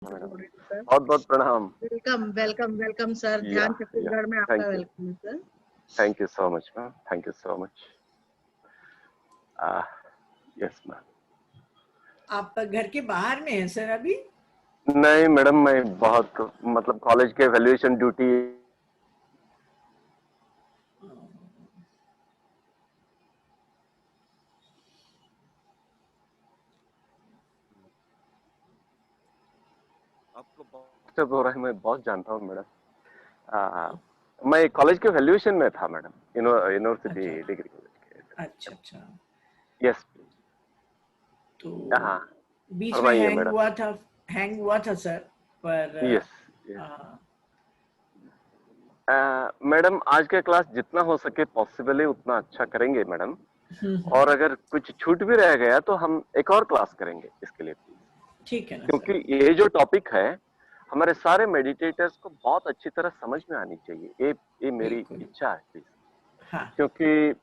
Madam sir बहुत बहुत प्रणाम। Welcome welcome welcome sir. या ध्यान छत्तीसगढ़ में आपका थैंक यू वेलकम है sir. Thank you so much ma'am, thank you so much. Yes ma'am. आप घर के बाहर में हैं सर अभी? नहीं मैडम, मैं बहुत मतलब कॉलेज के वैल्यूएशन ड्यूटी। आपको बहुत डिस्टर्ब हो रहा है, मैं बहुत जानता हूँ मैडम। मैं कॉलेज के वैल्यूएशन में था मैडम, यूनिवर्सिटी अच्छा डिग्री कॉलेज के। अच्छा अच्छा। यस। तो हाँ बीच में फरमाइए मैडम। हैंग हुआ था सर, पर यस आ, मैडम, आज का क्लास जितना हो सके पॉसिबल है उतना अच्छा करेंगे मैडम। और अगर कुछ छूट भी रह गया तो हम एक और क्लास करेंगे इसके लिए प्लीज, ठीक है ना सर। क्योंकि ये जो टॉपिक है हमारे सारे मेडिटेटर्स को बहुत अच्छी तरह समझ में आनी चाहिए। ये मेरी बिल्कुल। इच्छा है प्लीज। हाँ क्योंकि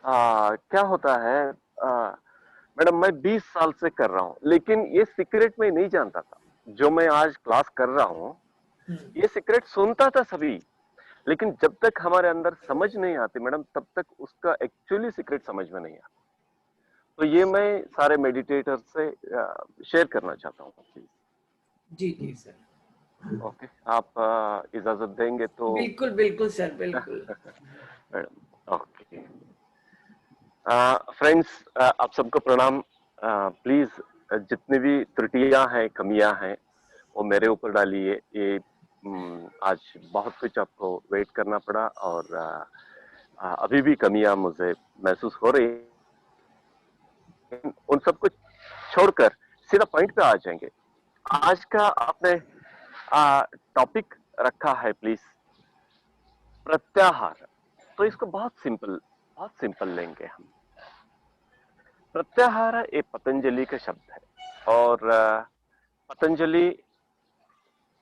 क्या होता है मैडम, मैं 20 साल से कर रहा हूँ, लेकिन ये सीक्रेट में नहीं जानता था। जो मैं आज क्लास कर रहा हूँ ये सीक्रेट सुनता था सभी, लेकिन जब तक हमारे अंदर समझ नहीं आती मैडम, तब तक उसका एक्चुअली सीक्रेट समझ में नहीं आता। तो ये मैं सारे मेडिटेटर से शेयर करना चाहता हूँ प्लीज। जी जी सर। ओके, आप इजाजत देंगे तो? बिल्कुल बिल्कुल सर, बिल्कुल। Madam okay. फ्रेंड्स, आप सबको प्रणाम। प्लीज जितनी भी त्रुटियां हैं, कमियां हैं, वो मेरे ऊपर डालिए। ये आज बहुत कुछ आपको वेट करना पड़ा और अभी भी कमियां मुझे महसूस हो रही हैं। उन सब कुछ छोड़कर सीधा पॉइंट पे आ जाएंगे। आज का आपने टॉपिक रखा है प्लीज प्रत्याहार। तो इसको बहुत सिंपल लेंगे हम। प्रत्याहार एक पतंजलि का शब्द है और पतंजलि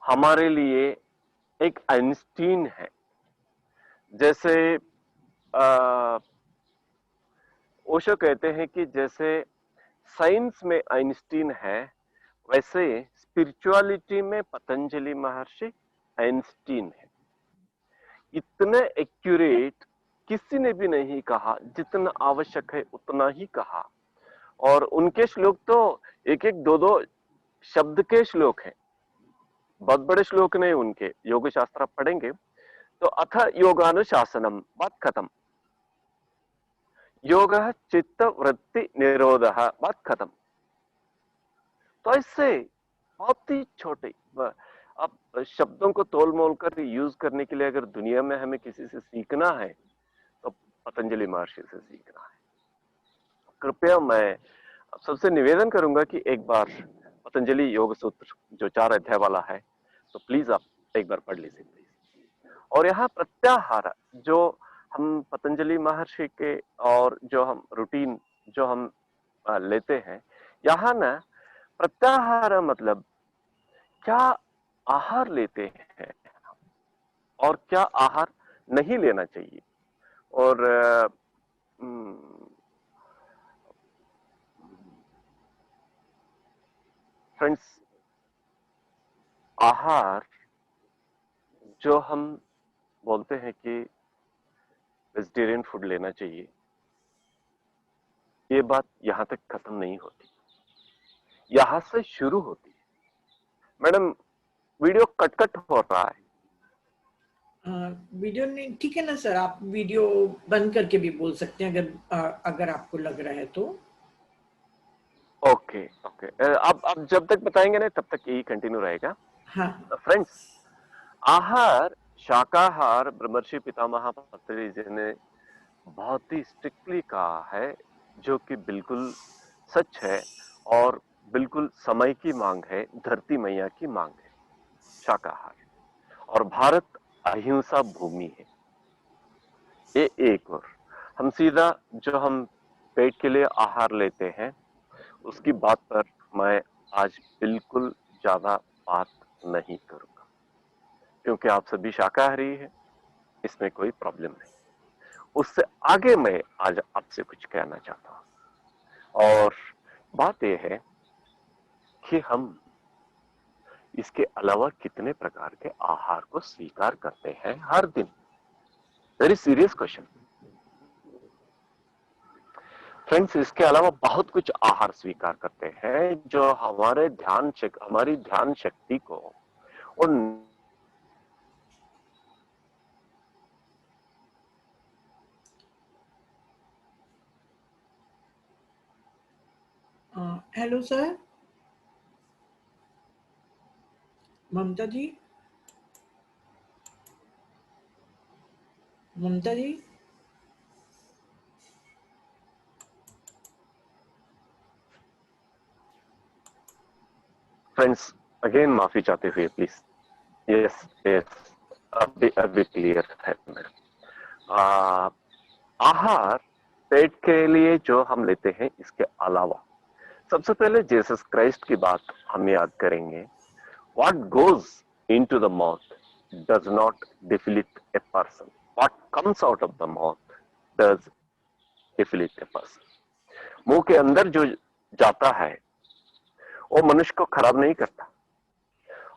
हमारे लिए एक आइंस्टीन है। जैसे ओशो कहते हैं कि जैसे साइंस में आइंस्टीन है, वैसे स्पिरिचुअलिटी में पतंजलि महर्षि आइंस्टीन है। इतने एक्यूरेट किसी ने भी नहीं कहा, जितना आवश्यक है उतना ही कहा। और उनके श्लोक तो एक एक दो दो शब्द के श्लोक हैं, बहुत बड़े श्लोक नहीं उनके। योग शास्त्र आप पढ़ेंगे तो अथ योगानुशासनम, बात खत्म। योग चित्त वृत्ति निरोध, बात खत्म। तो ऐसे बहुत ही छोटे, अब शब्दों को तोल मोल कर यूज करने के लिए अगर दुनिया में हमें किसी से सीखना है तो पतंजलि महर्षि से सीखना है। कृपया मैं सबसे निवेदन करूंगा कि एक बार पतंजलि योग सूत्र जो 4 अध्याय वाला है, तो प्लीज आप एक बार पढ़ लीजिए प्लीज। और यहाँ प्रत्याहार जो हम पतंजलि महर्षि के और जो हम रूटीन जो हम लेते हैं, यहाँ ना प्रत्याहार मतलब क्या आहार लेते हैं और क्या आहार नहीं लेना चाहिए। और फ्रेंड्स, आहार जो हम बोलते हैं कि वेजिटेरियन फूड लेना चाहिए, ये बात यहां तक खत्म नहीं होती, यहां से शुरू होती है। मैडम, वीडियो कट कट हो रहा है। वीडियो नहीं, ठीक है ना सर, आप वीडियो बंद करके भी बोल सकते हैं अगर आपको लग रहा है तो। ओके ओके, आप जब तक बताएंगे ना तब तक यही कंटिन्यू रहेगा। हाँ फ्रेंड्स, आहार शाकाहार ब्रह्मर्षि पितामह पतंजलि जी ने बहुत ही स्ट्रिक्टली कहा है, जो कि बिल्कुल सच है और बिल्कुल समय की मांग है, धरती मैया की मांग है शाकाहार। और भारत अहिंसा भूमि है। ये एक और हम सीधा जो हम पेट के लिए आहार लेते हैं उसकी बात पर मैं आज बिल्कुल ज्यादा बात नहीं करूंगा, क्योंकि आप सभी शाकाहारी हैं, इसमें कोई प्रॉब्लम नहीं। उससे आगे मैं आज आपसे कुछ कहना चाहता हूं। और बात यह है कि हम इसके अलावा कितने प्रकार के आहार को स्वीकार करते हैं हर दिन? Very serious question friends. इसके अलावा बहुत कुछ आहार स्वीकार करते हैं जो हमारी ध्यान शक्ति को और हेलो सर, ममता जी, ममता जी। फ्रेंड्स अगेन माफी चाहते हुए प्लीज। यस यस, अभी क्लियर है मेरा। आहार पेट के लिए जो हम लेते हैं, इसके अलावा सबसे पहले जीसस क्राइस्ट की बात हम याद करेंगे। What goes into the mouth does not deflate a person. What comes out of the mouth does deflate a person. मुंह के अंदर जो जाता है वो मनुष्य को खराब नहीं करता,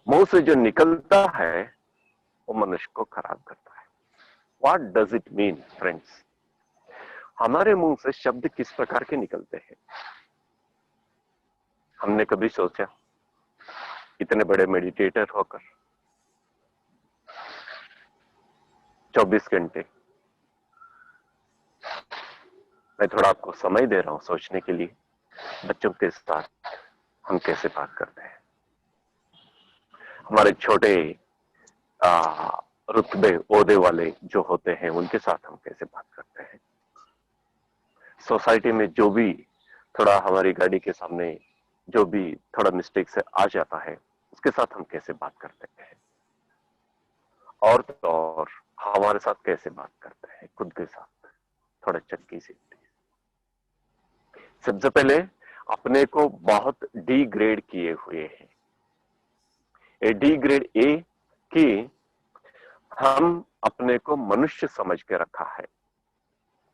मुंह से जो निकलता है वो मनुष्य को खराब करता है। What does it mean, friends? हमारे मुंह से शब्द किस प्रकार के निकलते हैं? हमने कभी सोचा? इतने बड़े मेडिटेटर होकर 24 घंटे, मैं थोड़ा आपको समय दे रहा हूं सोचने के लिए, बच्चों के साथ हम कैसे बात करते हैं, हमारे छोटे रुतबे ओहदे वाले जो होते हैं उनके साथ हम कैसे बात करते हैं, सोसाइटी में जो भी थोड़ा हमारी गाड़ी के सामने जो भी थोड़ा मिस्टेक से आ जाता है उसके साथ हम कैसे बात करते हैं, और तो और हमारे साथ कैसे बात करते हैं, खुद के साथ थोड़ा चक्की से। सबसे पहले अपने को बहुत डिग्रेड किए हुए हैं। ए डिग्रेड ए कि हम अपने को मनुष्य समझ के रखा है।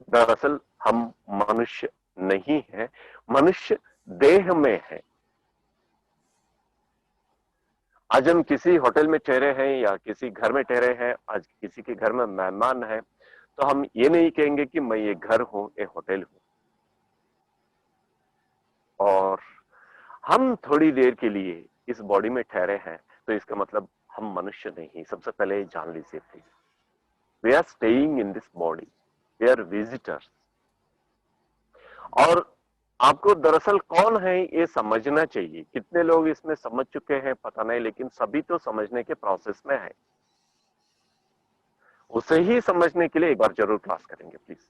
दरअसल हम मनुष्य नहीं है, मनुष्य देह में है। आज हम किसी होटल में ठहरे हैं या किसी घर में ठहरे हैं, आज किसी के घर में मेहमान है, तो हम ये नहीं कहेंगे कि मैं ये घर हूं, ये होटल हूं। और हम थोड़ी देर के लिए इस बॉडी में ठहरे हैं तो इसका मतलब हम मनुष्य नहीं। सबसे पहले जान लीजिए please, we are staying in this body, we are visitors. और आपको दरअसल कौन है ये समझना चाहिए। कितने लोग इसमें समझ चुके हैं पता नहीं, लेकिन सभी तो समझने के प्रोसेस में है। उसे ही समझने के लिए एक बार जरूर क्लास करेंगे प्लीज।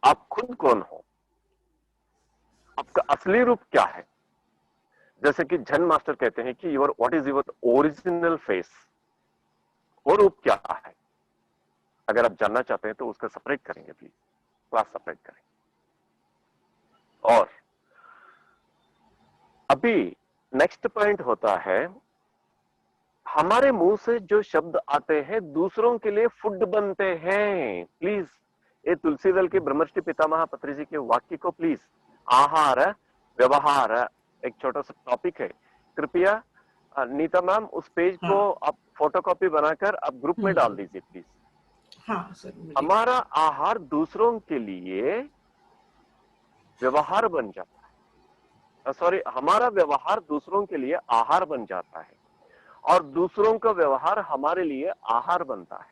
आप खुद कौन हो, आपका असली रूप क्या है। जैसे कि जैन मास्टर कहते हैं कि your what is your original face, वो रूप क्या है। अगर आप जानना चाहते हैं तो उसका सेपरेट करेंगे प्लीज, क्लास सेपरेट करेंगे। और अभी नेक्स्ट पॉइंट होता है, हमारे मुंह से जो शब्द आते हैं दूसरों के लिए फूड बनते हैं। प्लीज ये तुलसी दल के ब्रह्मर्षि पितामह पत्री जी के वाक्य को प्लीज, आहार व्यवहार एक छोटा सा टॉपिक है, कृपया नीता मैम उस पेज को आप फोटोकॉपी बनाकर आप ग्रुप में डाल दीजिए प्लीज। हाँ सर। हमारा आहार दूसरों के लिए व्यवहार बन जाता है, सॉरी हमारा व्यवहार दूसरों के लिए आहार बन जाता है और दूसरों का व्यवहार हमारे लिए आहार बनता है।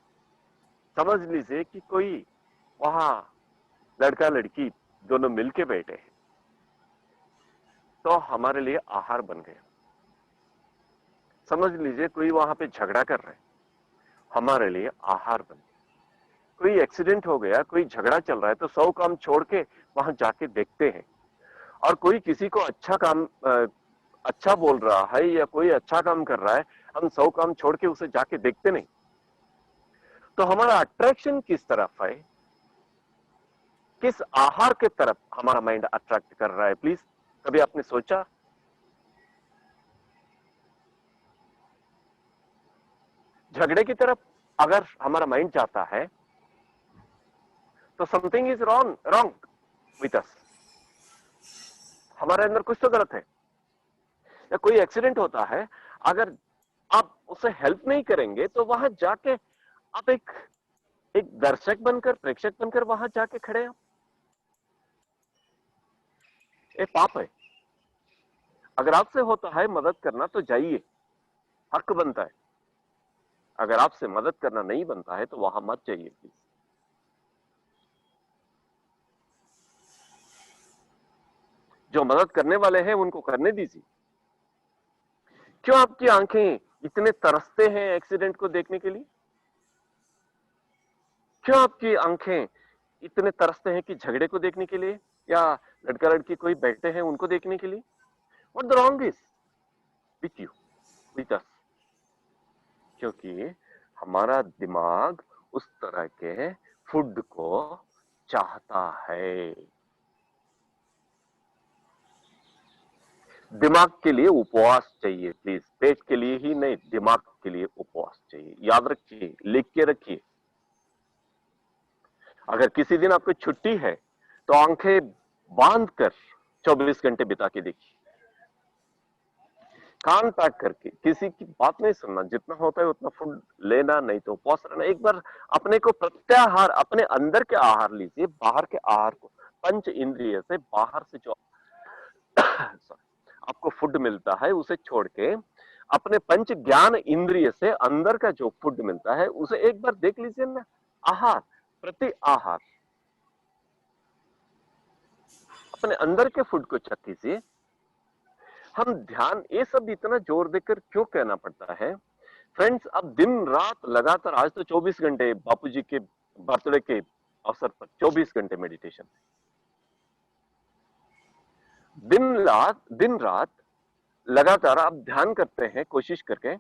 समझ लीजिए कि कोई वहां लड़का लड़की दोनों मिलके बैठे हैं तो हमारे लिए आहार बन गया। समझ लीजिए कोई वहां पे झगड़ा कर रहे हैं, हमारे लिए आहार बन गया। कोई एक्सीडेंट हो गया, कोई झगड़ा चल रहा है तो 100 काम छोड़ के वहां जाके देखते हैं। और कोई किसी को अच्छा बोल रहा है या कोई अच्छा काम कर रहा है, हम 100 काम छोड़ के उसे जाके देखते नहीं। तो हमारा अट्रैक्शन किस तरफ है, किस आहार के तरफ हमारा माइंड अट्रैक्ट कर रहा है। प्लीज कभी आपने सोचा? झगड़े की तरफ अगर हमारा माइंड जाता है तो something is wrong with us, हमारे अंदर कुछ तो गलत है। या कोई एक्सीडेंट होता है, अगर आप उसे हेल्प नहीं करेंगे तो वहां जाके आप एक एक दर्शक बनकर, प्रेक्षक बनकर वहां जाके खड़े हैं। ये पाप है। अगर आपसे होता है मदद करना तो जाइए, हक बनता है। अगर आपसे मदद करना नहीं बनता है तो वहां मत जाइए प्लीज। जो मदद करने वाले हैं उनको करने दीजिए। क्यों आपकी आंखें इतने तरसते हैं एक्सीडेंट को देखने के लिए? क्यों आपकी आंखें इतने तरसते हैं कि झगड़े को देखने के लिए, या लड़का लड़की कोई बैठे हैं उनको देखने के लिए? What the wrong is with you, with us? क्योंकि हमारा दिमाग उस तरह के फूड को चाहता है। दिमाग के लिए उपवास चाहिए प्लीज, पेट के लिए ही नहीं, दिमाग के लिए उपवास चाहिए। याद रखिए, लिख के रखिए। अगर किसी दिन आपको छुट्टी है तो आंखें बांध कर 24 घंटे बिता के देखिए। कान पैक करके किसी की बात नहीं सुनना, जितना होता है उतना फूड लेना, नहीं तो उपवास रहना। एक बार अपने को प्रत्याहार, अपने अंदर के आहार लीजिए, बाहर के आहार को, पंच इंद्रिय से बाहर से जो आपको फूड मिलता है उसे छोड़ के अपने पंच ज्ञान इंद्रिय से अंदर का जो फूड मिलता है उसे एक बार देख लीजिए ना। आहार, प्रति आहार, अपने अंदर के फूड को चख कीजिए। हम ध्यान, ये सब इतना जोर देकर क्यों कहना पड़ता है फ्रेंड्स? अब दिन रात लगातार, आज तो 24 घंटे बापूजी के बर्थडे के अवसर पर 24 घंटे मेडिटेशन, दिन रात लगातार आप ध्यान करते हैं कोशिश करके,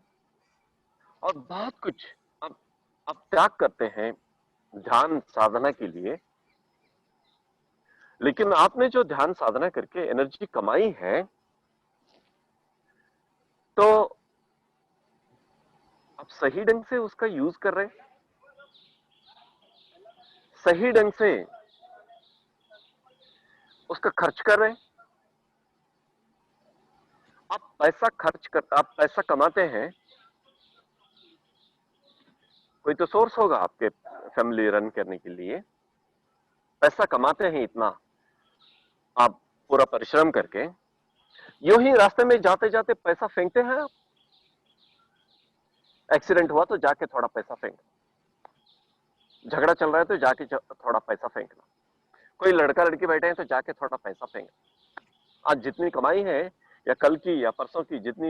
और बहुत कुछ आप त्याग करते हैं ध्यान साधना के लिए। लेकिन आपने जो ध्यान साधना करके एनर्जी कमाई है, तो आप सही ढंग से उसका यूज कर रहे हैं, सही ढंग से उसका खर्च कर रहे हैं। आप पैसा कमाते हैं, कोई तो सोर्स होगा आपके फैमिली रन करने के लिए। पैसा कमाते हैं इतना, आप पूरा परिश्रम करके, यूं ही रास्ते में जाते जाते पैसा फेंकते हैं आप। एक्सीडेंट हुआ तो जाके थोड़ा पैसा फेंक, झगड़ा चल रहा है तो जाके थोड़ा पैसा फेंकना, कोई लड़का लड़की बैठे हैं तो जाके थोड़ा पैसा फेंकना। आज जितनी कमाई है, या कल की या परसों की जितनी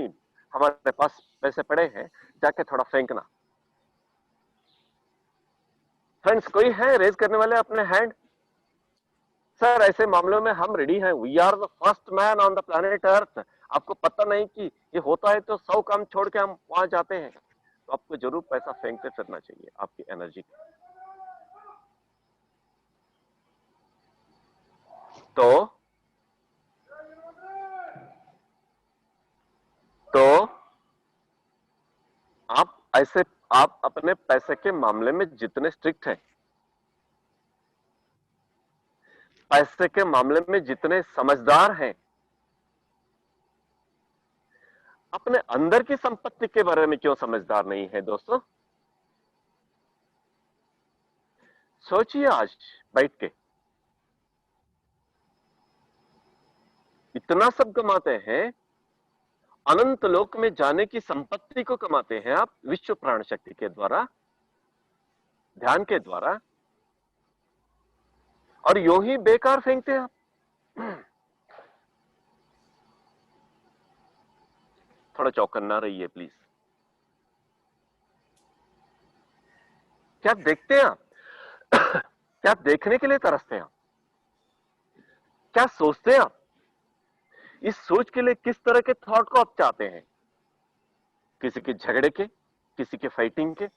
हमारे पास पैसे पड़े हैं, जाके थोड़ा फेंकना। फ्रेंड्स, कोई है रेज करने वाले अपने हैंड? सर, ऐसे मामलों में हम रेडी हैं। We are the first man on the planet Earth. आपको पता नहीं कि ये होता है तो 100 काम छोड़ के हम वहां जाते हैं, तो आपको जरूर पैसा फेंकते फिरना चाहिए आपकी एनर्जी। तो आप अपने पैसे के मामले में जितने स्ट्रिक्ट हैं, पैसे के मामले में जितने समझदार हैं, अपने अंदर की संपत्ति के बारे में क्यों समझदार नहीं है दोस्तों? सोचिए आज बैठ के। इतना सब कमाते हैं, अनंत लोक में जाने की संपत्ति को कमाते हैं आप विश्व प्राण शक्ति के द्वारा, ध्यान के द्वारा, और यूं ही बेकार फेंकते हैं आप। थोड़ा चौकन्ना रहिए प्लीज। क्या देखते हैं आप? क्या देखने के लिए तरसते हैं आप? क्या सोचते हैं आप? इस सोच के लिए किस तरह के थॉट को आप चाहते हैं? किसी के झगड़े के, किसी के फाइटिंग के,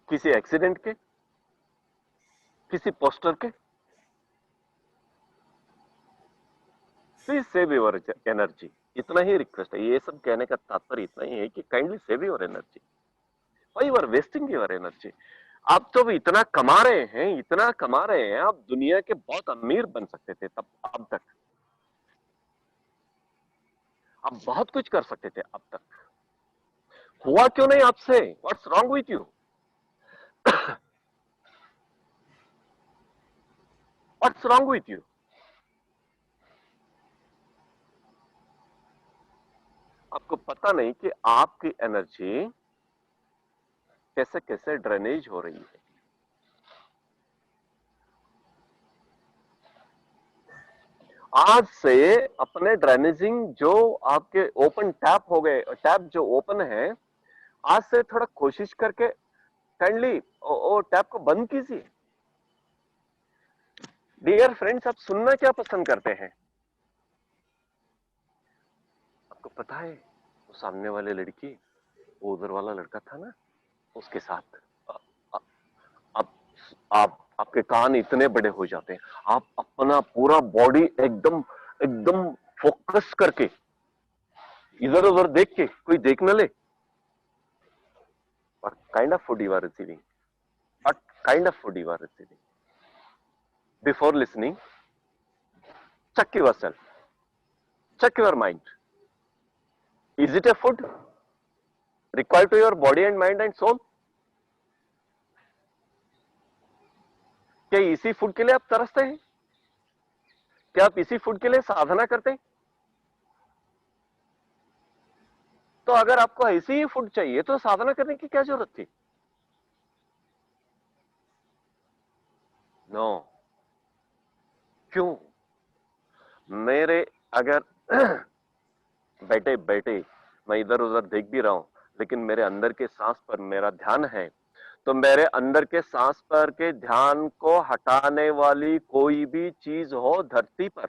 किसी एक्सीडेंट के, किसी पोस्टर के? Please save your energy. इतना ही रिक्वेस्ट है। ये सब कहने का तात्पर्य इतना ही है कि kindly save your energy. Why you are wasting your energy? आप तो भी इतना कमा रहे हैं, इतना कमा रहे हैं, आप दुनिया के बहुत अमीर बन सकते थे तब, अब तक आप बहुत कुछ कर सकते थे अब तक। हुआ क्यों नहीं आपसे? What's wrong with you? What's wrong with you? आपको पता नहीं कि आपकी एनर्जी कैसे कैसे ड्रेनेज हो रही है। आज से अपने ड्रेनेजिंग जो आपके ओपन टैप हो गए, टैप जो ओपन है, आज से थोड़ा कोशिश करके काइंडली वो टैप को बंद कीजिए। डियर फ्रेंड्स, आप सुनना क्या पसंद करते हैं? आपको पता है वो सामने वाले लड़की, वो उधर वाला लड़का था ना, उसके साथ आप आपके कान इतने बड़े हो जाते हैं, आप अपना पूरा बॉडी एकदम एकदम फोकस करके इधर उधर देख के कोई देख न ले। What kind of food you are receiving? What kind of food you are receiving? Before listening, check yourself, check your mind. Is it a food required to your body and mind and soul? क्या इसी food के लिए आप तरसते हैं? क्या आप इसी फूड के लिए साधना करते हैं? तो अगर आपको ऐसी ही फूड चाहिए तो साधना करने की क्या जरूरत थी? नो। क्यों? मेरे अगर बैठे बैठे मैं इधर उधर देख भी रहा हूं, लेकिन मेरे अंदर के सांस पर मेरा ध्यान है, तो मेरे अंदर के सांस पर के ध्यान को हटाने वाली कोई भी चीज हो धरती पर,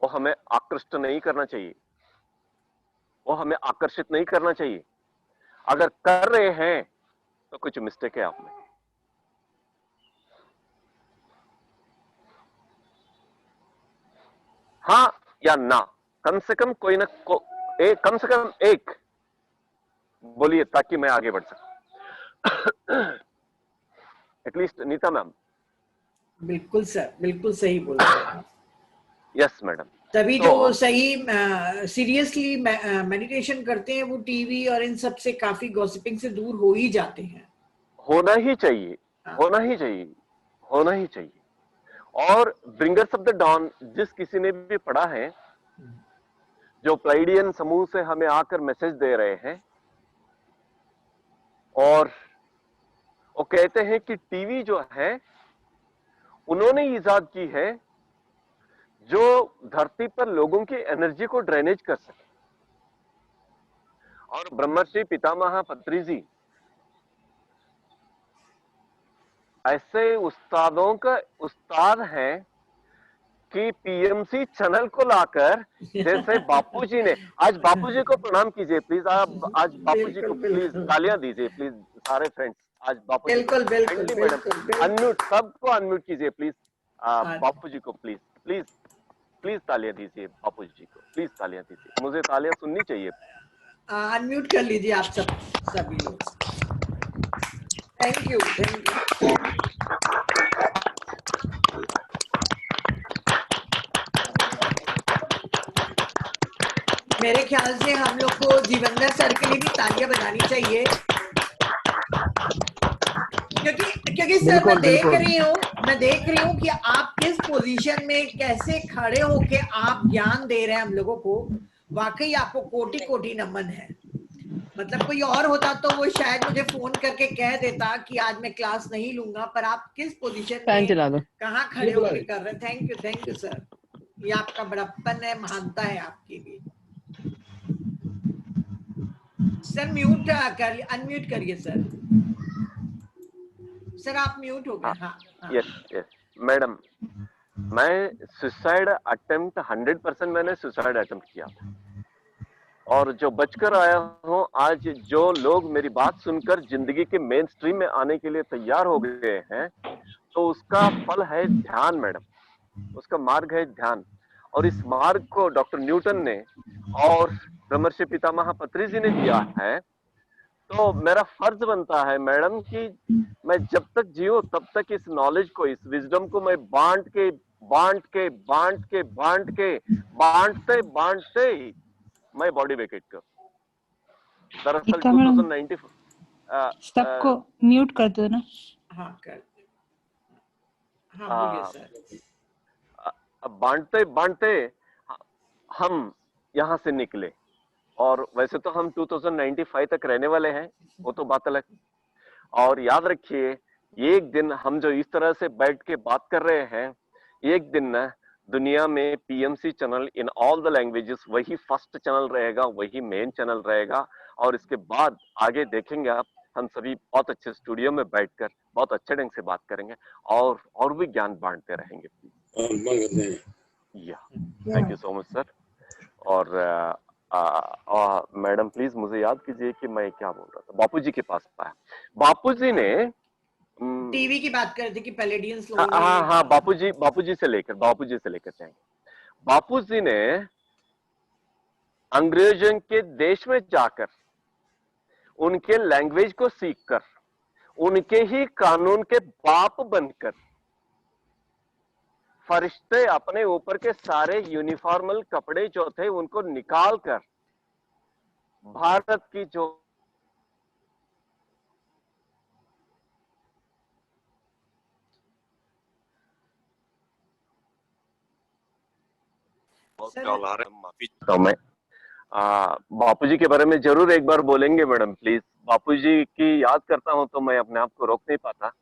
वो हमें आकृष्ट नहीं करना चाहिए, वो हमें आकर्षित नहीं करना चाहिए। अगर कर रहे हैं तो कुछ मिस्टेक है आप में। हाँ या ना, कम से कम कोई ना कम से कम एक बोलिए ताकि मैं आगे बढ़ सकूं। At least Neeta ma'am. बिल्कुल सर, बिल्कुल सही बोल रहे हैं। Yes madam. तभी जो सही सीरियसली मेडिटेशन करते हैं वो टीवी और इन सब से काफी गॉसिपिंग से दूर हो ही जाते हैं। होना ही चाहिए, होना ही चाहिए, होना ही चाहिए। और ब्रिंगर्स ऑफ द डॉन जिस किसी ने भी पढ़ा है, जो प्लाइडियन समूह से हमें आकर मैसेज दे रहे हैं, और वो कहते हैं कि टीवी जो है उन्होंने ईजाद की है जो धरती पर लोगों की एनर्जी को ड्रेनेज कर सके। और ब्रह्मर्षि पितामह पत्री जी ऐसे उस्तादों का उस्ताद है कि पीएमसी चैनल को लाकर, जैसे बापूजी ने, आज बापूजी को प्रणाम कीजिए प्लीज, आप आज बापूजी को प्लीज तालियां दीजिए प्लीज सारे फ्रेंड्स। आज बापूजी बिल्कुल बिल्कुल बिल्कुल अनम्यूट, सबको अनम्यूट कीजिए प्लीज। बापूजी को प्लीज प्लीज प्लीज तालियां दीजिए, बापूजी को प्लीज तालियां दीजिए, मुझे तालियां सुननी चाहिए। अनम्यूट कर लीजिए आप सब सभी लोग। Thank you, thank you. मेरे ख्याल से हम लोग को जीवंदर सर के लिए भी तालियां बजानी चाहिए, क्योंकि सर मैं देख रही हूँ कि आप किस पोजीशन में कैसे खड़े होके आप ज्ञान दे रहे हैं हम लोगों को। वाकई आपको कोटि कोटि नमन है। मतलब कोई और होता तो वो शायद मुझे फोन करके कह देता कि आज मैं क्लास नहीं लूंगा, पर आप किस पोजीशन में कहाँ खड़े होके कर रहे हैं। थैंक यू सर, ये आपका बड़प्पन है, महानता है आपकी भी। सर म्यूट कर, अनम्यूट करिए सर। सर आप म्यूट हो गए। हाँ यस मैडम, मैं सुसाइड अटेम्प्ट 100% मैंने सुसाइड अटेम्प्ट किया, और जो बचकर आया हूं, आज जो लोग मेरी बात सुनकर जिंदगी के मेन स्ट्रीम में आने के लिए तैयार हो गए हैं, तो उसका फल है ध्यान मैडम, उसका मार्ग है ध्यान। और इस मार्ग को डॉक्टर न्यूटन ने और ब्रह्मर्षि पितामह पत्री जी ने दिया है। तो मेरा फर्ज बनता है मैडम कि मैं जब तक जियो तब तक इस नॉलेज को, इस विजडम को मैं बांटते बांटते मैं बॉडी वेकेट करूं। दरअसल गीता मैडम 2090 सबको म्यूट कर दो ना। हाँ कर, हाँ बोलिए सर। अब बांटते बांटते हम यहाँ से निकले, और वैसे तो हम 2095 तक रहने वाले हैं, वो तो बात अलग। और याद रखिए, एक दिन हम जो इस तरह से बैठ के बात कर रहे हैं, एक दिन ना दुनिया में PMC channel in all the languages वही फर्स्ट चैनल रहेगा, वही मेन चैनल रहेगा। और इसके बाद आगे देखेंगे आप, हम सभी बहुत अच्छे स्टूडियो में बैठकर बहुत अच्छे ढंग से बात करेंगे और भी ज्ञान बांटते रहेंगे। या thank you so much sir. और मैडम प्लीज मुझे याद कीजिए कि मैं क्या बोल रहा था। बापूजी के पास आया, बापूजी ने टीवी की बात कर रहे थे कि पैलेडियंस हाँ बापूजी से लेकर जाएंगे। बापूजी ने अंग्रेजों के देश में जाकर उनके लैंग्वेज को सीखकर उनके ही कानून के बाप बनकर फरिश्ते अपने ऊपर के सारे यूनिफॉर्मल कपड़े जो थे उनको निकालकर भारत की जो माफी चाहता हूं मैं। बापूजी के बारे में जरूर एक बार बोलेंगे मैडम प्लीज। बापूजी की याद करता हूं तो मैं अपने आप को रोक नहीं पाता।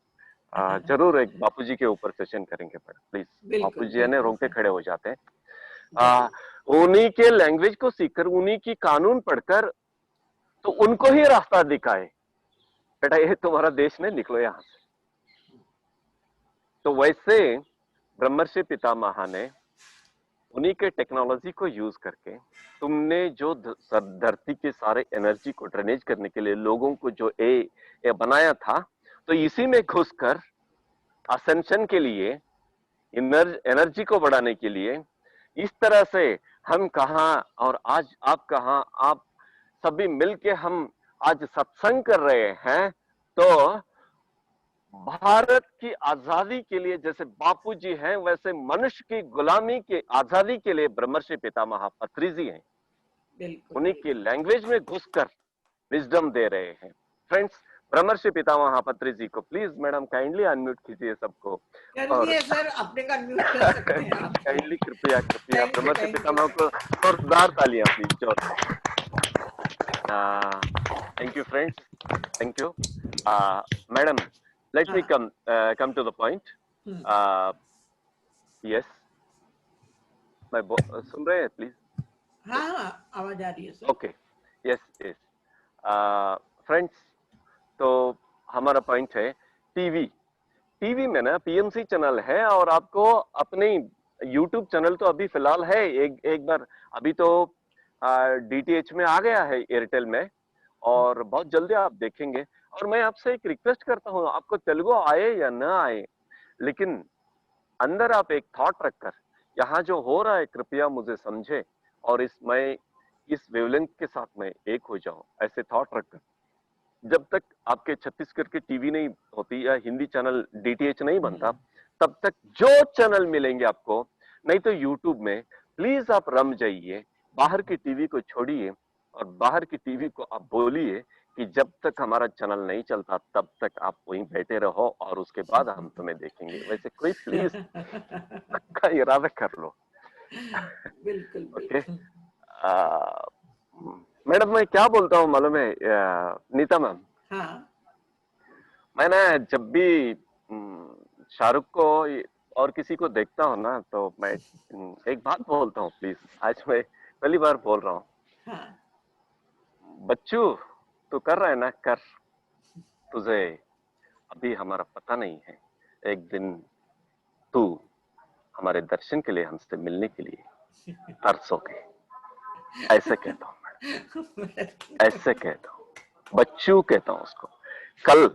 जरूर एक बापूजी के ऊपर सेशन करेंगे मैडम प्लीज। बापूजी ने रोंगटे खड़े हो जाते हैं। उन्हीं के लैंग्वेज को सीखकर, उन्हीं की कानून पढ़कर तो उनको ही रास्ता दिखाए, बेटा ये तुम्हारा देश नहीं, निकलो यहां से। तो वैसे ब्रह्मर्षि पितामह ने उन्हीं के टेक्नोलॉजी को यूज करके तुमने जो धरती के सारे एनर्जी को ड्रेनेज करने के लिए लोगों को जो ए बनाया था, तो इसी में घुसकर असेंशन के लिए, एनर्जी को बढ़ाने के लिए इस तरह से हम कहां और आज आप कहां, आप सभी मिलके हम आज सत्संग कर रहे हैं। तो भारत की आजादी के लिए जैसे बापूजी हैं, वैसे मनुष्य की गुलामी की आजादी के लिए ब्रह्मर्षि पितामह पत्रिजी हैं। उन्हीं की लैंग्वेज में घुसकर विजडम दे रहे हैं। फ्रेंड्स, ब्रह्मर्षि पितामह पत्रिजी को प्लीज मैडम काइंडली अनम्यूट कीजिए सबको। और सर अपने का अनम्यूट कर सकते हैं आप। काइंडली कृपया ब्रह्मर्षि पितामह को जोरदार तालियां प्लीज, जोर। Thank you friends, thank you madam. Let me come to the point. Yes, मैं सुन रहे हैं प्लीज? हाँ आवाज आ रही है सर। ओके, यस फ्रेंड्स, तो हमारा पॉइंट है टीवी में ना पीएमसी चैनल है, और आपको अपने यूट्यूब चैनल तो अभी फिलहाल है, एक बार अभी तो डीटीएच में आ गया है, एयरटेल में, और बहुत जल्दी आप देखेंगे। और मैं आपसे एक रिक्वेस्ट करता हूँ, आपको तेलुगु आए या ना आए, लेकिन अंदर आप एक थॉट रखकर यहाँ जो हो रहा है कृपया मुझे समझे, और मैं इस वेवलेंथ के साथ में एक हो जाऊं, ऐसे थॉट रखकर। जब तक आपके छत्तीसगढ़ की टीवी नहीं होती या हिंदी चैनल डीटीएच नहीं बनता, तब तक जो चैनल मिलेंगे आपको, नहीं तो यूट्यूब में, प्लीज आप रम जाइए, बाहर की टीवी को छोड़िए और बाहर की टीवी को आप बोलिए कि जब तक हमारा चैनल नहीं चलता तब तक आप वहीं बैठे रहो और उसके बाद हम तुम्हें देखेंगे। वैसे कोई प्लीज का इरादा कर लो। बिल्कुल ओके मैडम, मैं क्या बोलता हूँ मालूम है नीता मैम? हाँ। मैं ना जब भी शाहरुख को और किसी को देखता हूँ ना, तो मैं एक बात बोलता हूँ प्लीज, आज मैं पहली बार बोल रहा हूँ। हाँ। बच्चू तू कर रहा है ना, कर, तुझे अभी हमारा पता नहीं है, एक दिन तू हमारे दर्शन के लिए हमसे मिलने के लिए तरसोगे। ऐसे कहता हूँ मैडम, ऐसे कहता हूँ, बच्चू कहता हूँ उसको। कल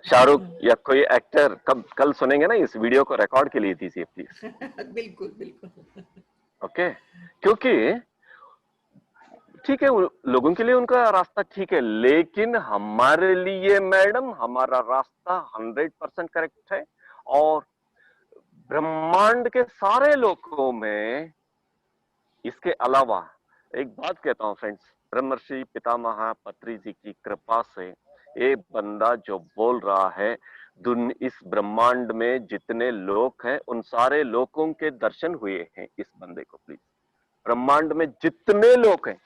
शाहरुख या कोई एक्टर कल सुनेंगे ना इस वीडियो को, रिकॉर्ड के लिए दीजिए प्लीज। बिल्कुल बिल्कुल। ओके, क्योंकि ठीक है लोगों के लिए उनका रास्ता ठीक है, लेकिन हमारे लिए मैडम हमारा रास्ता 100% करेक्ट है। और ब्रह्मांड के सारे लोगों में इसके अलावा एक बात कहता हूं फ्रेंड्स, ब्रह्मर्षि पितामह पत्री जी की कृपा से ये बंदा जो बोल रहा है, इस ब्रह्मांड में जितने लोक हैं उन सारे लोकों के दर्शन हुए हैं इस बंदे को। प्लीज, ब्रह्मांड में जितने लोक हैं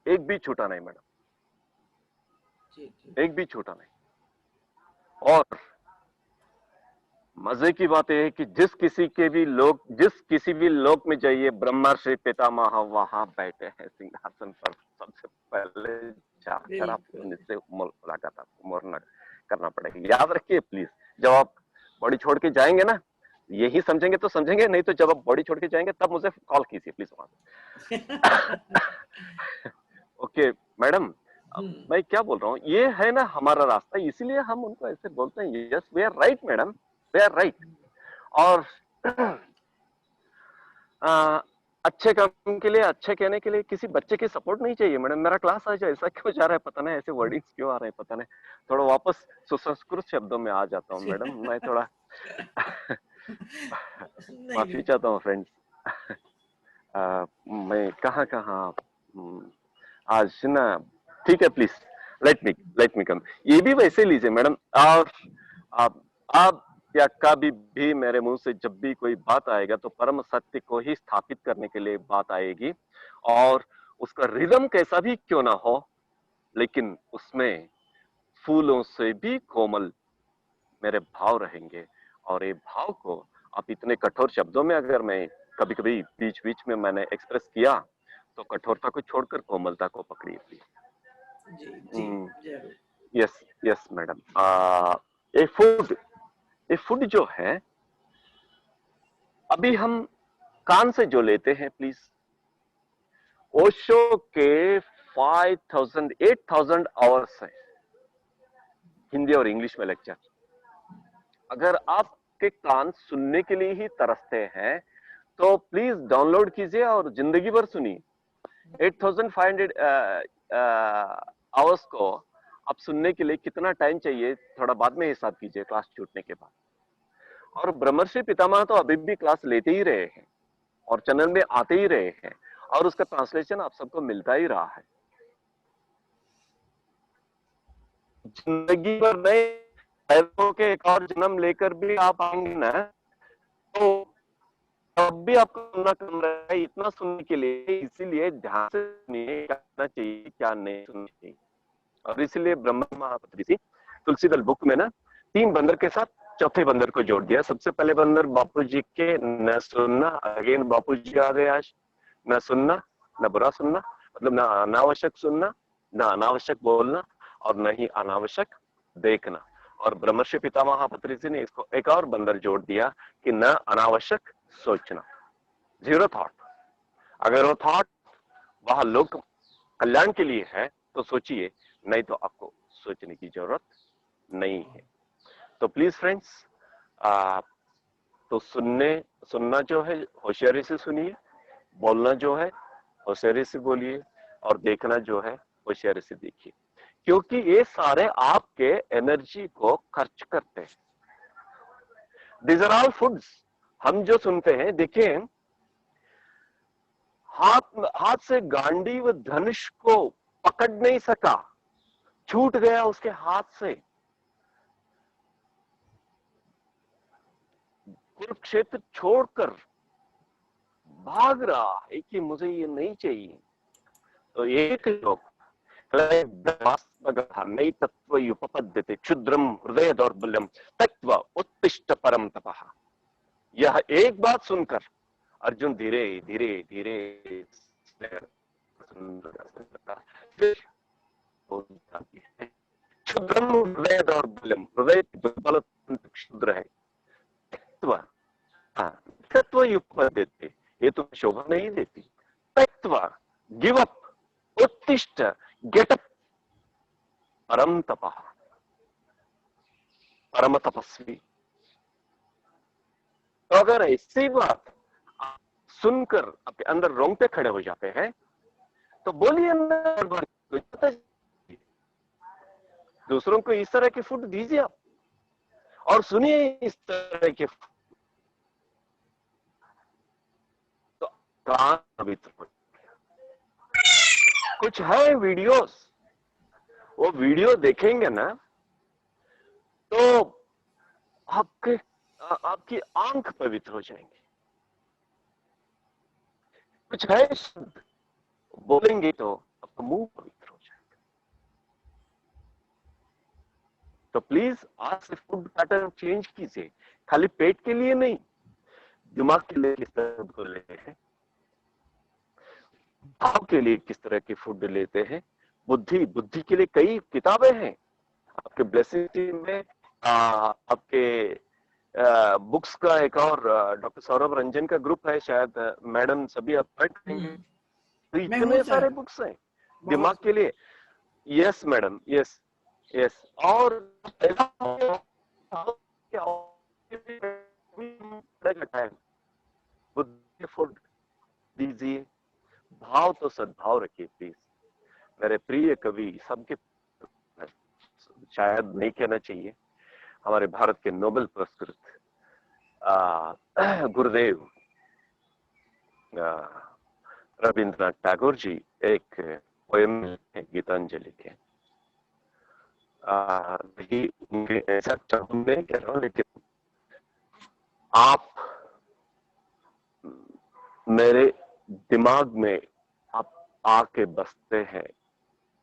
एक भी छूटा नहीं मैडम, एक भी छूटा नहीं। और मजे की बात यह है कि जिस किसी भी लोक में जाइए, ब्रह्मर्षि पितामह वहां बैठे हैं सिंहासन पर। सबसे पहले जाकर आपको उनसे मुलाकात करना पड़ेगा। याद रखिए प्लीज, जब आप बॉडी छोड़ के जाएंगे ना, यही समझेंगे तो समझेंगे, नहीं तो जब आप बॉडी छोड़ के जाएंगे तब मुझे कॉल कीजिए प्लीज वहां से। ओके मैडम, मैं क्या बोल रहा हूँ, ये है ना हमारा रास्ता, इसीलिए हम उनको ऐसे बोलते हैं। Yes we are right madam, we are right. और अच्छे काम के लिए, अच्छे कहने के लिए किसी बच्चे की सपोर्ट नहीं चाहिए मैडम। मेरा क्लास आज ऐसा क्यों जा रहा है पता नहीं, ऐसे वर्डिंग्स क्यों आ रहे हैं पता नहीं। थोड़ा वापस सुसंस्कृत शब्दों में आ जाता हूँ मैडम, मैं थोड़ा माफी चाहता हूँ फ्रेंड्स। मैं कहाँ आज ना, ठीक है प्लीज लेट मी कम। ये भी वैसे लीजिए मैडम। और आप या कभी भी मेरे मुंह से जब भी कोई बात आएगा तो परम सत्य को ही स्थापित करने के लिए बात आएगी, और उसका रिदम कैसा भी क्यों ना हो, लेकिन उसमें फूलों से भी कोमल मेरे भाव रहेंगे। और ये भाव को आप इतने कठोर शब्दों में अगर मैं कभी कभी बीच बीच में मैंने एक्सप्रेस किया, तो कठोरता को छोड़कर कोमलता को पकड़िए प्लीज। Yes madam. ये फूड जो है, अभी हम कान से जो लेते हैं प्लीज, ओशो के 8,000 आवर्स है हिंदी और इंग्लिश में लेक्चर। अगर आपके कान सुनने के लिए ही तरसते हैं तो प्लीज डाउनलोड कीजिए और जिंदगी भर सुनिए। 8,500 आवर्स को आप सुनने के लिए कितना टाइम चाहिए, थोड़ा बाद में हिसाब कीजिए क्लास छूटने के बाद। और ब्रह्मर्षि पितामह तो अभी भी क्लास लेते ही रहे हैं और चैनल में आते ही रहे हैं, और उसका ट्रांसलेशन आप सबको मिलता ही रहा है। जिंदगी भर नए के एक और जन्म लेकर भी आप आएंगे ना, तो तब भी आपको सुनना कम रहेगा इतना सुनने के लिए। इसीलिए ध्यान से सुनिए, क्या करना चाहिए क्या नहीं सुनना चाहिए। और इसीलिए ब्रह्मा महापत्री जी तुलसी दल बुक में ना 3 बंदर के साथ चौथे बंदर को जोड़ दिया। सबसे पहले बंदर बापू जी के न सुनना, अगेन बापू जी आ गए आज, न सुनना, न बुरा सुनना, मतलब न अनावश्यक सुनना, न अनावश्यक बोलना, और न ही अनावश्यक देखना। और ब्रह्मर्षि पितामह महापत्री जी ने इसको एक और बंदर जोड़ दिया कि न अनावश्यक सोचना, 0 थॉट। अगर वो थॉट वहां लोक कल्याण के लिए है तो सोचिए, नहीं तो आपको सोचने की जरूरत नहीं है। तो प्लीज फ्रेंड्स, तो सुनना जो है होशियारी से सुनिए, बोलना जो है होशियारी से बोलिए, और देखना जो है होशियारी से देखिए, क्योंकि ये सारे आपके एनर्जी को खर्च करते हैं। These are all foods। हम जो सुनते हैं, देखिए हाथ से गांडी व धनुष को पकड़ नहीं सका, छूट गया उसके हाथ से। कुरुक्षेत्र छोड़कर भाग रहा है कि मुझे ये नहीं चाहिए। तो एक लोग नई तत्व उपपद्यते क्षुद्रम हृदय दौर्बल्यम तत्व उत्तिष्ठ परम तपः। यह एक बात सुनकर अर्जुन धीरे धीरे धीरे क्षुद्रम हृदय दौर्बल्यम, हृदय दुर्बल क्षुद्र है। तत्व उपपद्यते, ये तो शोभा नहीं देती। तत्व, गिव अप, उत्तिष्ठ, गेट अप, परम तपः, परम तपस्वी। तो अगर ऐसी बात सुनकर आपके अंदर रोंगटे खड़े हो जाते हैं तो बोलिए दूसरों को इस तरह के फूड दीजिए आप, और सुनिए इस तरह के तो कान पवित्र हो। कुछ है वीडियोस, वो वीडियो देखेंगे ना तो आपकी आंख पवित्र हो जाएंगी। कुछ है शब्द बोलेंगे तो आपका मुंह पवित्र हो जाएगा। तो प्लीज आज से फूड पैटर्न चेंज कीजिए, खाली पेट के लिए नहीं, दिमाग के लिए किस तरह को लेते हैं, भाव के लिए किस तरह की फूड लेते हैं, बुद्धि के लिए कई किताबें हैं आपके ब्लेसिंग में। आपके बुक्स का एक और डॉक्टर सौरभ रंजन का ग्रुप है, शायद मैडम सभी आप पढ़ पाएंगे। तो इतने सारे बुक्स हैं दिमाग के लिए। Yes madam, yes yes. और बुद्धि फूड दीजिए, भाव तो सद्भाव रखिए प्लीज। मेरे प्रिय कवि, सबके शायद नहीं कहना चाहिए, हमारे भारत के नोबेल पुरस्कृत गुरुदेव रविंद्रनाथ टैगोर जी एक पोएम है गीतांजलि के, उनके ऐसा चाहूंगे कह रहा हूं, लेकिन आप मेरे दिमाग में आप आके बसते हैं,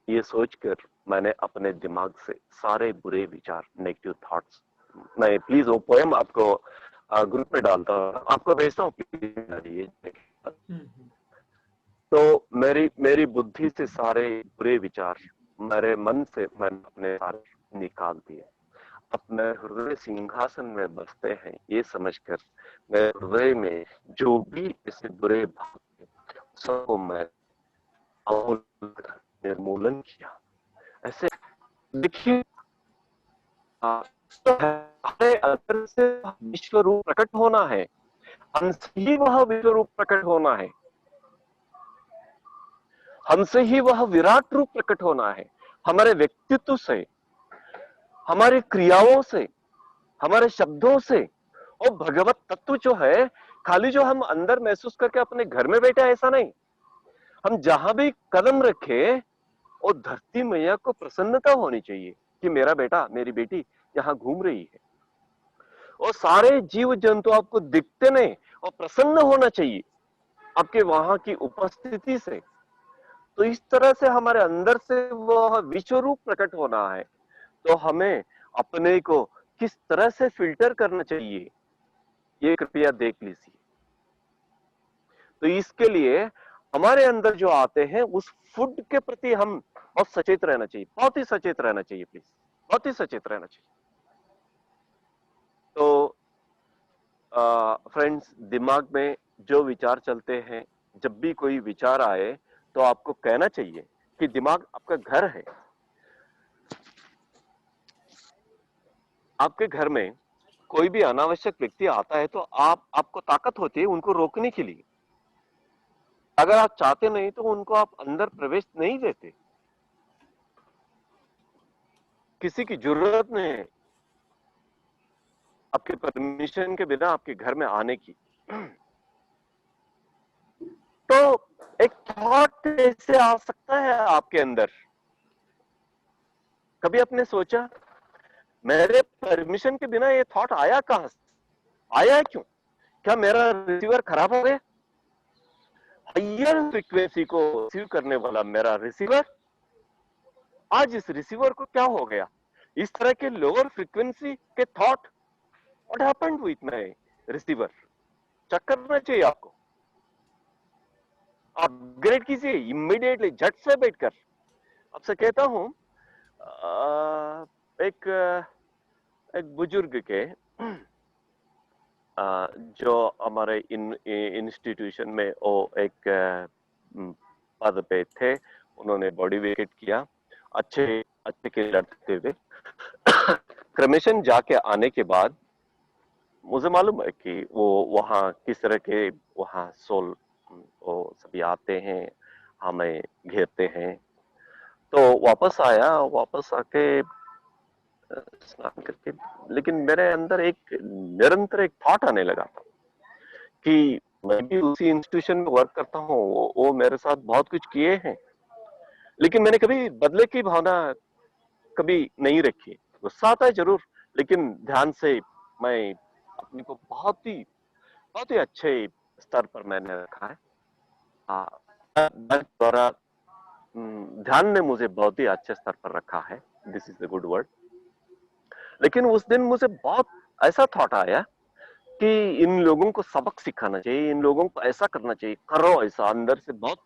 ये सोचकर मैंने अपने दिमाग से सारे बुरे विचार, नेगेटिव थॉट्स, मैं प्लीज वो पोएम आपको ग्रुप में डालता हूँ, आपको भेजता हूँ, प्लीज। तो मेरी बुद्धि से सारे बुरे विचार मेरे मन से मैंने अपने सारे निकाल दिए, अपने हृदय सिंहासन में बसते हैं, ये समझकर मेरे हृदय में जो भी ऐसे बुरे भाव थे सबको मैं निर्मूलन किया। ऐसे देखिए, हमारे अंदर से विश्व रूप प्रकट होना है, हमसे ही वह विश्व रूप प्रकट होना है, हमसे ही वह विराट रूप प्रकट होना है। हमारे व्यक्तित्व से, हमारी क्रियाओं से, हमारे शब्दों से। और भगवत तत्व जो है, खाली जो हम अंदर महसूस करके अपने घर में बैठे ऐसा नहीं, हम जहां भी कदम रखे और धरती मैया को प्रसन्नता होनी चाहिए कि मेरा बेटा, मेरी बेटी यहाँ घूम रही है, और सारे जीव जंतु आपको दिखते नहीं और प्रसन्न होना चाहिए आपके वहां की उपस्थिति से। तो इस तरह से हमारे अंदर से वह विश्व रूप प्रकट होना है, तो हमें अपने को किस तरह से फिल्टर करना चाहिए, ये कृपया देख लीजिए। तो इसके लिए हमारे अंदर जो आते हैं उस फूड के प्रति हम बहुत सचेत रहना चाहिए, बहुत ही सचेत रहना चाहिए प्लीज, बहुत ही सचेत रहना चाहिए। तो फ्रेंड्स, दिमाग में जो विचार चलते हैं, जब भी कोई विचार आए तो आपको कहना चाहिए कि दिमाग आपका घर है। आपके घर में कोई भी अनावश्यक व्यक्ति आता है तो आपको ताकत होती है उनको रोकने के लिए। अगर आप चाहते नहीं तो उनको आप अंदर प्रवेश नहीं देते, किसी की जरूरत नहीं है आपके परमिशन के बिना आपके घर में आने की। तो एक थॉट ऐसे आ सकता है आपके अंदर, कभी आपने सोचा मेरे परमिशन के बिना ये थॉट आया कहां से, आया है क्यों? क्या मेरा रिसीवर खराब हो गया? हायर फ्रीक्वेंसी को रिसीव करने वाला मेरा रिसीवर, आज इस रिसीवर को क्या हो गया? इस तरह के लोअर फ्रीक्वेंसी के thought, what happened with my receiver? Check करना चाहिए आपको, अपग्रेड कीजिए इमीडिएटली, झट से बैठकर। आपसे कहता हूं, एक बुजुर्ग के जो हमारे इंस्टीट्यूशन में वो एक पद पे थे, उन्होंने बॉडी वेट किया, अच्छे के लड़ते हुए क्रमेशन जाके आने के बाद मुझे मालूम है कि वो वहाँ किस तरह के वहाँ सोल वो सभी आते हैं, हमें घेरते हैं। तो वापस आया, वापस आके स्नान करके, लेकिन मेरे अंदर एक निरंतर एक थॉट आने लगा कि मैं भी उसी इंस्टीट्यूशन में वर्क करता हूँ, वो मेरे साथ बहुत कुछ किए हैं, लेकिन मैंने कभी बदले की भावना कभी नहीं रखी। गुस्सा आता है जरूर, लेकिन ध्यान से मैं अपने को बहुत ही अच्छे स्तर पर मैंने रखा है। द्वारा ध्यान ने मुझे बहुत ही अच्छे स्तर पर रखा है, this is the good word. लेकिन उस दिन मुझे बहुत ऐसा थॉट आया कि इन लोगों को सबक सिखाना चाहिए, इन लोगों को ऐसा करना चाहिए, करो ऐसा। अंदर से बहुत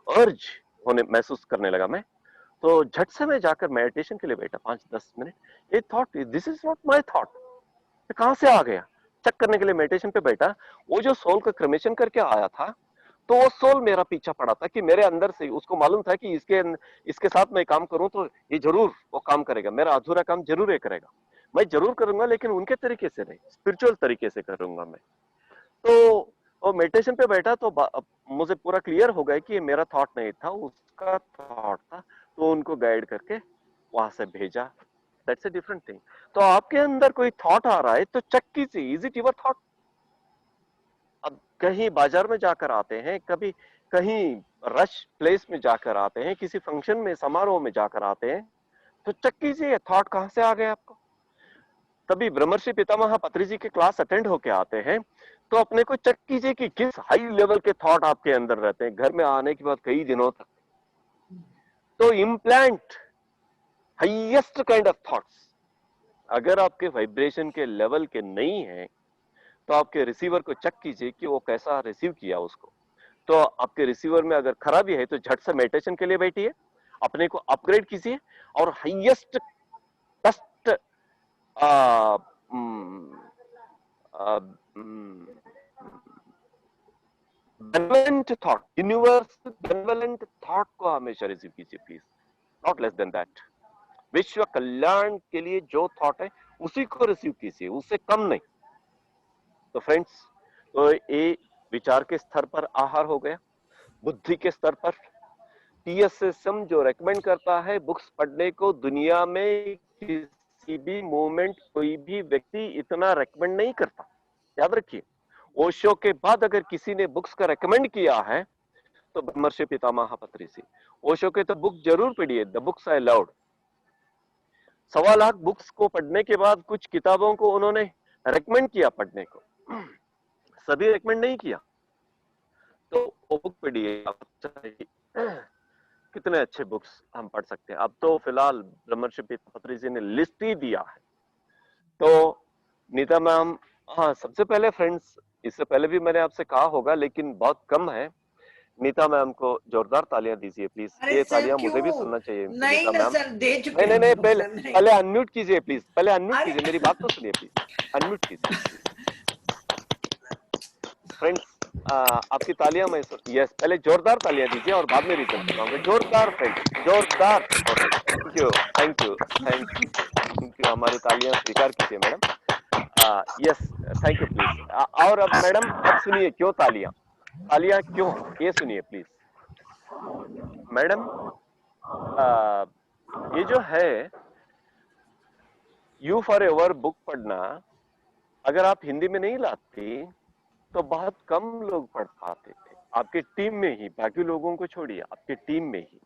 अर्ज होने महसूस करने लगा मैं। तो झट से मैं जाकर मेडिटेशन के लिए बैठा 5-10 मिनट। ये thought, this is not my thought, कहां से आ गया, चेक करने के लिए मेडिटेशन पे बैठा। वो जो सोल का क्रमेशन करके आया था, तो वो सोल मेरा पीछा पड़ा था कि मेरे अंदर से उसको मालूम था कि इसके साथ मैं काम करूं तो ये जरूर वो काम करेगा, मेरा अधूरा काम जरूर ये करेगा। मैं जरूर करूंगा, लेकिन उनके तरीके से नहीं, स्पिरिचुअल तरीके से करूंगा मैं। तो वो मेडिटेशन पे बैठा तो मुझे पूरा क्लियर हो गया कि ये मेरा थॉट नहीं था, उसका थॉट था। तो उनको गाइड करके वहां से भेजा। That's a different thing. तो आपके अंदर कोई थॉट आ रहा है तो चेक कीजिए, इज इट योर थॉट? अब कहीं बाजार में जाकर आते हैं, कभी कहीं रश प्लेस में जाकर आते हैं, किसी फंक्शन में समारोह में जाकर आते हैं, तो चेक कीजिए थॉट कहां से आ गए आपको। तभी ब्रह्मर्षि पितामह पत्री जी के क्लास अटेंड होके आते हैं, तो अपने को चेक कीजिए कि किस हाई लेवल के थॉट आपके अंदर रहते हैं घर में आने के बाद कई दिनों तक। तो implant highest kind of thoughts अगर आपके वाइब्रेशन के लेवल के नहीं है, तो आपके रिसीवर को चेक कीजिए कि वो कैसा रिसीव किया उसको। तो आपके रिसीवर में अगर खराबी है तो झट से मेडिटेशन के लिए बैठिए, अपने को अपग्रेड कीजिए और highest best benevolent thought, universe benevolent thought को हमेशा रिसीव कीजिए please, not less than that. विश्व कल्याण के लिए जो थॉट है उसी को रिसीव कीजिए, उससे कम नहीं। तो फ्रेंड्स, तो ये विचार के स्तर पर आहार हो गया। बुद्धि के स्तर पर टीएसएसएम जो रेकमेंड करता है बुक्स पढ़ने को, दुनिया में किसी भी मूवमेंट कोई भी व्यक्ति इतना रेकमेंड नहीं करता, याद रखिए। ओशो के बाद अगर किसी ने बुक्स का रेकमेंड किया है तो ब्रह्मर्षि पितामह पत्री जी। ओशो के तो बुक जरूर पढ़िए, the books I loved. 1.25 lakh books को पढ़ने के बाद कुछ किताबों को उन्होंने रेकमेंड किया पढ़ने को, सभी रेकमेंड नहीं किया। तो वो बुक पढ़िए। कितने अच्छे बुक्स हम पढ़ सकते हैं। अब तो फिलहाल ब्रह्मर्षि पत्री जी ने लिस्ट ही दिया है। तो नीता मैम, हाँ सबसे पहले फ्रेंड्स, इससे पहले भी मैंने आपसे कहा होगा लेकिन बहुत कम है, नीता मैम को जोरदार तालियां दीजिए प्लीज। ये तालियां मुझे भी सुनना चाहिए नहीं नीता ना मैम। सर, दे चुके नहीं, हैं पहले अनम्यूट कीजिए प्लीज, पहले अनम्यूट कीजिए, मेरी बात तो सुनिए प्लीज, अनम्यूट कीजिए फ्रेंड्स। आपकी तालियां मैं यस, पहले जोरदार तालियां दीजिए और बाद में रीजन बताऊंगा। जोरदार फ्रेंड्स, जोरदार। Thank you, thank you, thank you. हमारी तालियां स्वीकार कीजिए madam. Yes, thank you please. और अब मैडम, अब सुनिए क्यों तालियां, तालियां क्यों, ये सुनिए प्लीज मैडम। ये जो है यू फॉर एवर बुक पढ़ना, अगर आप हिंदी में नहीं लाती तो बहुत कम लोग पढ़ पाते थे आपके टीम में ही, बाकी लोगों को छोड़िए, आपके टीम में ही।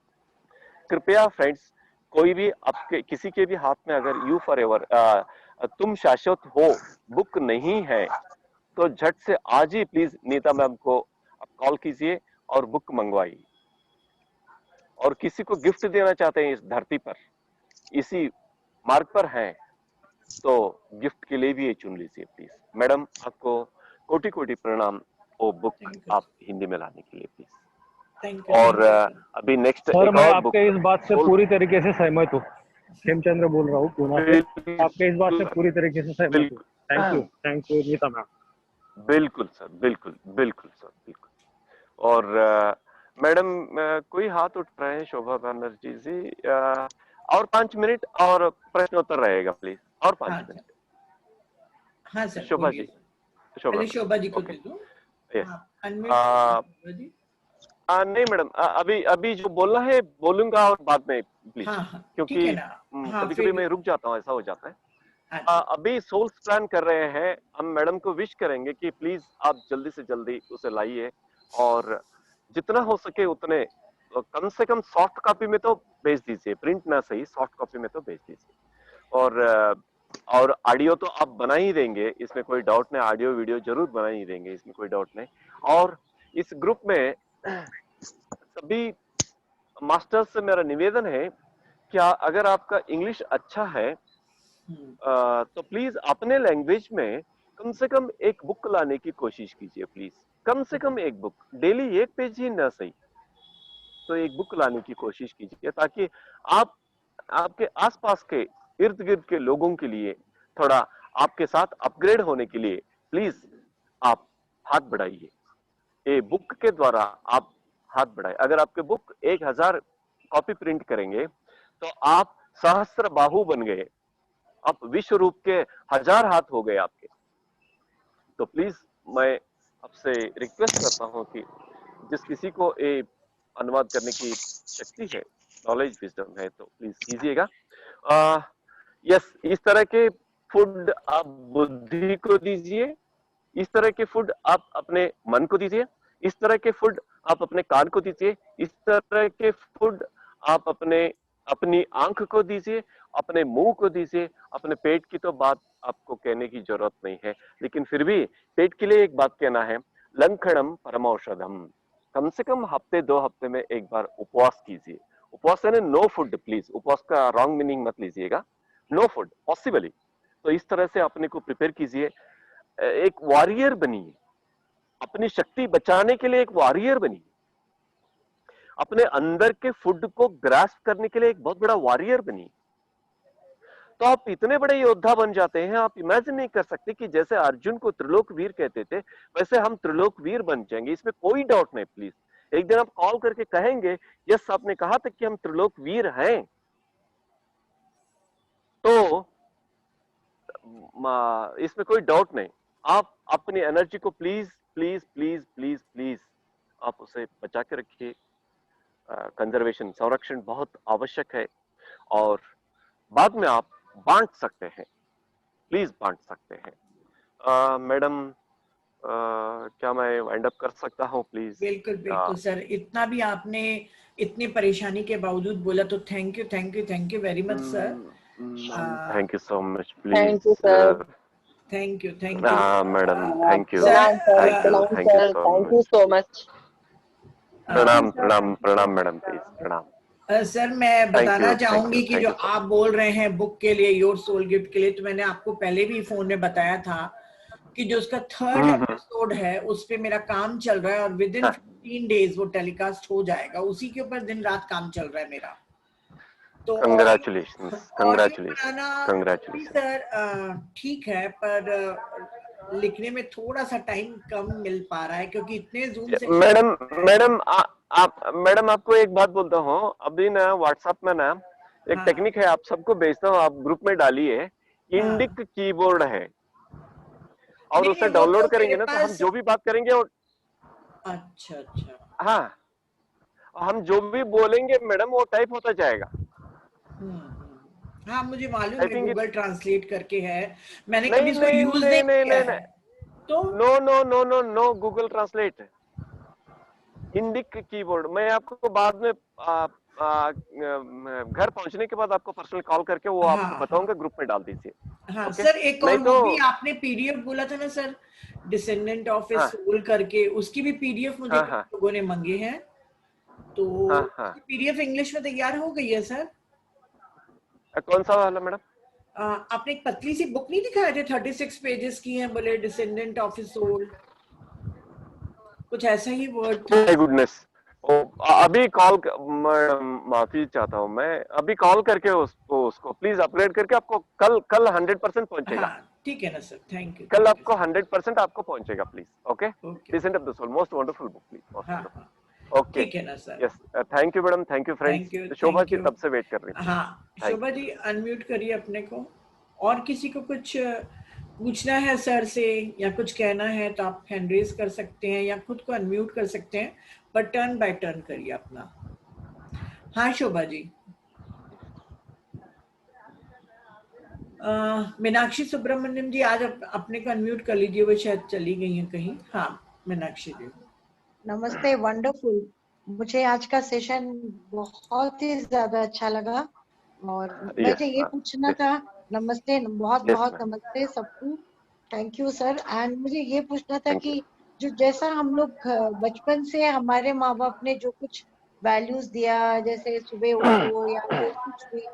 कृपया फ्रेंड्स, कोई भी आपके किसी के भी हाथ में अगर यू फॉर एवर तुम शाश्वत हो बुक नहीं है, तो झट से आज ही प्लीज नीता मैम को आप कॉल कीजिए और बुक मंगवाइए। और किसी को गिफ्ट देना चाहते हैं इस धरती पर, इसी मार्ग पर हैं, तो गिफ्ट के लिए भी ये चुन लीजिए प्लीज। मैडम आपको कोटि कोटि प्रणाम, वो बुक आप हिंदी में लाने के लिए प्लीज। और अभी नेक्स्ट सर, एक मैं और बुक आपके इस बात से पूरी तरीके से सहमत हूँ। खेमचंद्र बोल रहा हूँ पूना से, आपके इस बात से पूरी तरीके से सहमत हूँ। Thank you Neeta ma'am. बिल्कुल सर, बिल्कुल बिल्कुल सर, बिल्कुल। और मैडम कोई हाथ उठ रहे हैं, शोभा बनर्जी जी। और 5 मिनट और प्रश्नोत्तर रहेगा प्लीज, और 5 मिनट। हाँ सर, शोभा जी, शोभा जी को दे दो। नहीं मैडम, अभी जो बोलना है बोलूंगा और बाद में प्लीज। क्योंकि कभी कभी मैं रुक जाता हूँ, ऐसा हो जाता है। अभी सोल्स प्लान कर रहे हैं हम, मैडम को विश करेंगे कि प्लीज आप जल्दी से जल्दी उसे लाइए और जितना हो सके उतने कम से कम सॉफ्ट कॉपी में तो भेज दीजिए, प्रिंट ना सही, सॉफ्ट कॉपी में तो भेज दीजिए। और ऑडियो तो आप बना ही देंगे, इसमें कोई डाउट नहीं, ऑडियो वीडियो जरूर बना ही देंगे, इसमें कोई डाउट नहीं। और इस ग्रुप में सभी मास्टर्स से मेरा निवेदन है, क्या अगर आपका इंग्लिश अच्छा है तो प्लीज अपने लैंग्वेज में कम से कम एक बुक लाने की कोशिश कीजिए प्लीज। कम से कम एक बुक, डेली एक पेज ही ना सही तो एक बुक लाने की कोशिश कीजिए, ताकि आप आपके आसपास के इर्द गिर्द के लोगों के लिए थोड़ा आपके साथ अपग्रेड होने के लिए प्लीज आप हाथ बढ़ाइए। ये बुक के द्वारा आप हाथ बढ़ाए। अगर आपके बुक 1000 कॉपी प्रिंट करेंगे तो आप सहस्त्र बाहु बन गए, आप विश्व रूप के 1000 हाथ हो गए आपके। तो प्लीज मैं आपसे रिक्वेस्ट करता हूं कि जिस किसी को ये अनुवाद करने की शक्ति है, नॉलेज विजडम है, तो प्लीज कीजिएगा। यस, इस तरह के फूड आप बुद्धि को दीजिए, इस तरह के फूड आप अपने मन को दीजिए, इस तरह के फूड आप अपने कान को दीजिए, इस तरह के फूड आप अपनी आंख को दीजिए, अपने मुंह को दीजिए। अपने पेट की तो बात आपको कहने की जरूरत नहीं है, लेकिन फिर भी पेट के लिए एक बात कहना है, लंघनम परमौषधम। कम से कम हफ्ते 2 हफ्ते में एक बार उपवास कीजिए। उपवास यानी नो फूड, प्लीज उपवास का रॉन्ग मीनिंग मत लीजिएगा, नो फूड पॉसिबली। तो इस तरह से अपने को प्रिपेयर कीजिए, एक वॉरियर बनिए, अपनी शक्ति बचाने के लिए एक वॉरियर बनिए, अपने अंदर के फूड को ग्रास्प करने के लिए एक बहुत बड़ा वॉरियर बनिए। तो आप इतने बड़े योद्धा बन जाते हैं, आप इमेजिन नहीं कर सकते कि जैसे अर्जुन को त्रिलोक वीर कहते थे, वैसे हम त्रिलोक वीर बन जाएंगे, इसमें कोई डाउट नहीं। प्लीज एक दिन आप कॉल करके कहेंगे, यस आपने कहा था कि हम त्रिलोक वीर हैं, तो इसमें कोई डाउट नहीं। आप अपनी एनर्जी को please please please please please आप उसे बचा के रखिए। कंजर्वेशन, संरक्षण बहुत आवश्यक है, और बाद में आप बांट सकते हैं, प्लीज बांट सकते हैं। मैडम क्या मैं वाइंड अप कर सकता हूँ प्लीज? बिल्कुल बिल्कुल सर, इतना भी आपने इतनी परेशानी के बावजूद बोला तो thank you very much sir. Thank you so much, please. Thank you sir. Thank you madam, thank you, प्रणाम सर, थैंक यू, प्रणाम thank you sir, so thank you much. So much. प्रणाम प्रणाम प्रणाम मैडम, प्लीज प्रणाम। Sir मैं बताना you, चाहूंगी कि thank जो you, sir. आप बोल रहे हैं बुक के लिए, योर सोल गिफ्ट के लिए, तो मैंने आपको पहले भी फोन में बताया था कि जो उसका 3rd एपिसोड है उस पे मेरा काम चल रहा है, और विद इन 15 डेज वो टेलीकास्ट हो जाएगा। उसी के ऊपर दिन रात काम चल रहा है मेरा। तो कंग्रेचुलेशंस, कंग्रेचुलेशंस सर। ठीक है, पर लिखने में थोड़ा सा टाइम कम मिल पा रहा है, क्योंकि इतने जूम से मैडम आपको एक बात बोलता हूँ, अभी ना व्हाट्सएप में ना एक टेक्निक है, आप सबको भेजता हूँ, आप ग्रुप में डालिए। इंडिक कीबोर्ड है, और उसे डाउनलोड करेंगे ना, तो हम जो भी बात करेंगे और अच्छा, हाँ, हम जो भी बोलेंगे मैडम वो टाइप होता जाएगा। हाँ मुझे मालूम है, गूगल ट्रांसलेट करके है, मैंने कभी इसको यूज नहीं किया है। तो no Google Translate, Indic keyboard. मैं आपको बाद में घर पहुंचने के बाद आपको पर्सनल कॉल करके वो आपको बताऊंगा, ग्रुप में डाल दीजिए। हाँ सर, एक और वो भी आपने पीडीएफ बोला था ना sir, descendant of a soul करके, उसकी भी पीडीएफ मुझे लोगों ने मांगे हैं, तो पीडीएफ इंग्लिश में तैयार हो गई है सर। कौन सा वाला मैडम? आपने एक पतली सी बुक नहीं दिखाए थे, 36 पेजेस की है, बोले डिसेंडेंट ऑफ ए सोल, कुछ ऐसा ही वर्ड था। माय गुडनेस, अभी कॉल, माफी चाहता हूँ मैं, अभी कॉल करके उसको प्लीज अपग्रेड करके आपको कल 100% पहुंचेगा। ठीक है ना सर, थैंक यू। कल आपको 100% आपको पहुंचेगा please. Okay, descendant of the soul, most wonderful book please. Okay, ठीक है ना sir. Yes, thank you madam, thank you friends. Shobha ji तब से वेट कर रही है। हाँ शोभा जी अनम्यूट करिए अपने को। और किसी को कुछ पूछना है सर से या कुछ कहना है तो आप हैंड रेज कर सकते हैं या खुद को अनम्यूट कर सकते हैं, पर टर्न बाय टर्न करिए अपना। हाँ शोभा जी। मीनाक्षी सुब्रमण्यम जी आज अपने को अनम्यूट कर लीजिए, वो शायद चली गई हैं कहीं। हाँ मीनाक्षी जी। नमस्ते, वंडरफुल मुझे आज का सेशन बहुत ही ज्यादा अच्छा लगा और Yes, मुझे ये ma'am. पूछना Yes. था, नमस्ते, बहुत Yes, बहुत ma'am. नमस्ते सबको, थैंक यू सर। एंड मुझे ये पूछना था Thank you. कि जो जैसा हम लोग बचपन से हमारे माँ बाप ने जो कुछ वैल्यूज दिया, जैसे सुबह उठो या फिर कुछ भी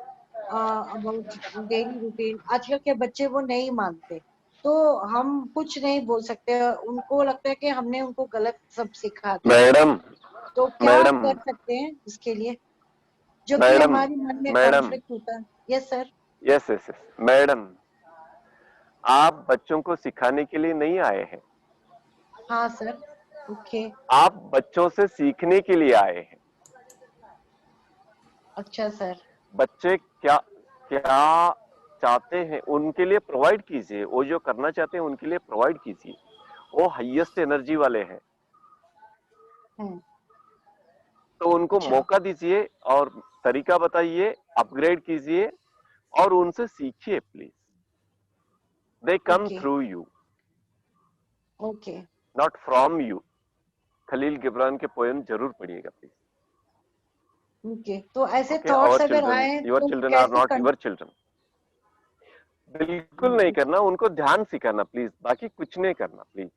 अबाउट डेली रूटीन, आजकल के बच्चे वो नहीं मानते, तो हम कुछ नहीं बोल सकते, उनको लगता है कि हमने उनको गलत सब सिखा दिया, मैडम, तो क्या मैडम, कर सकते हैं इसके लिए, जो कि मैडम, हमारे मन में मैडम, कॉन्फ्लिक्ट होता है? Yes sir. Yes yes yes, madam, आप बच्चों को सिखाने के लिए नहीं आए हैं, हाँ सर। ओके। आप बच्चों से सीखने के लिए आए हैं। अच्छा सर। बच्चे क्या क्या चाहते हैं उनके लिए प्रोवाइड कीजिए, वो जो करना चाहते हैं उनके लिए प्रोवाइड कीजिए, वो हाईएस्ट एनर्जी वाले हैं, तो उनको अच्छा। मौका दीजिए और तरीका बताइए, अपग्रेड कीजिए और उनसे सीखिए please. They come okay. Through you, okay. Not from you. Khalil Gibran के पोएम जरूर पढ़िएगा प्लीज। ओके, तो ऐसे ओके, थॉट्स आवर अगर चिल्ड्रन, आए योर तो चिल्ड्रन आर कैसे नॉट योर चिल्ड्रन। बिल्कुल नहीं करना, उनको ध्यान सिखाना प्लीज, बाकी कुछ नहीं करना प्लीज,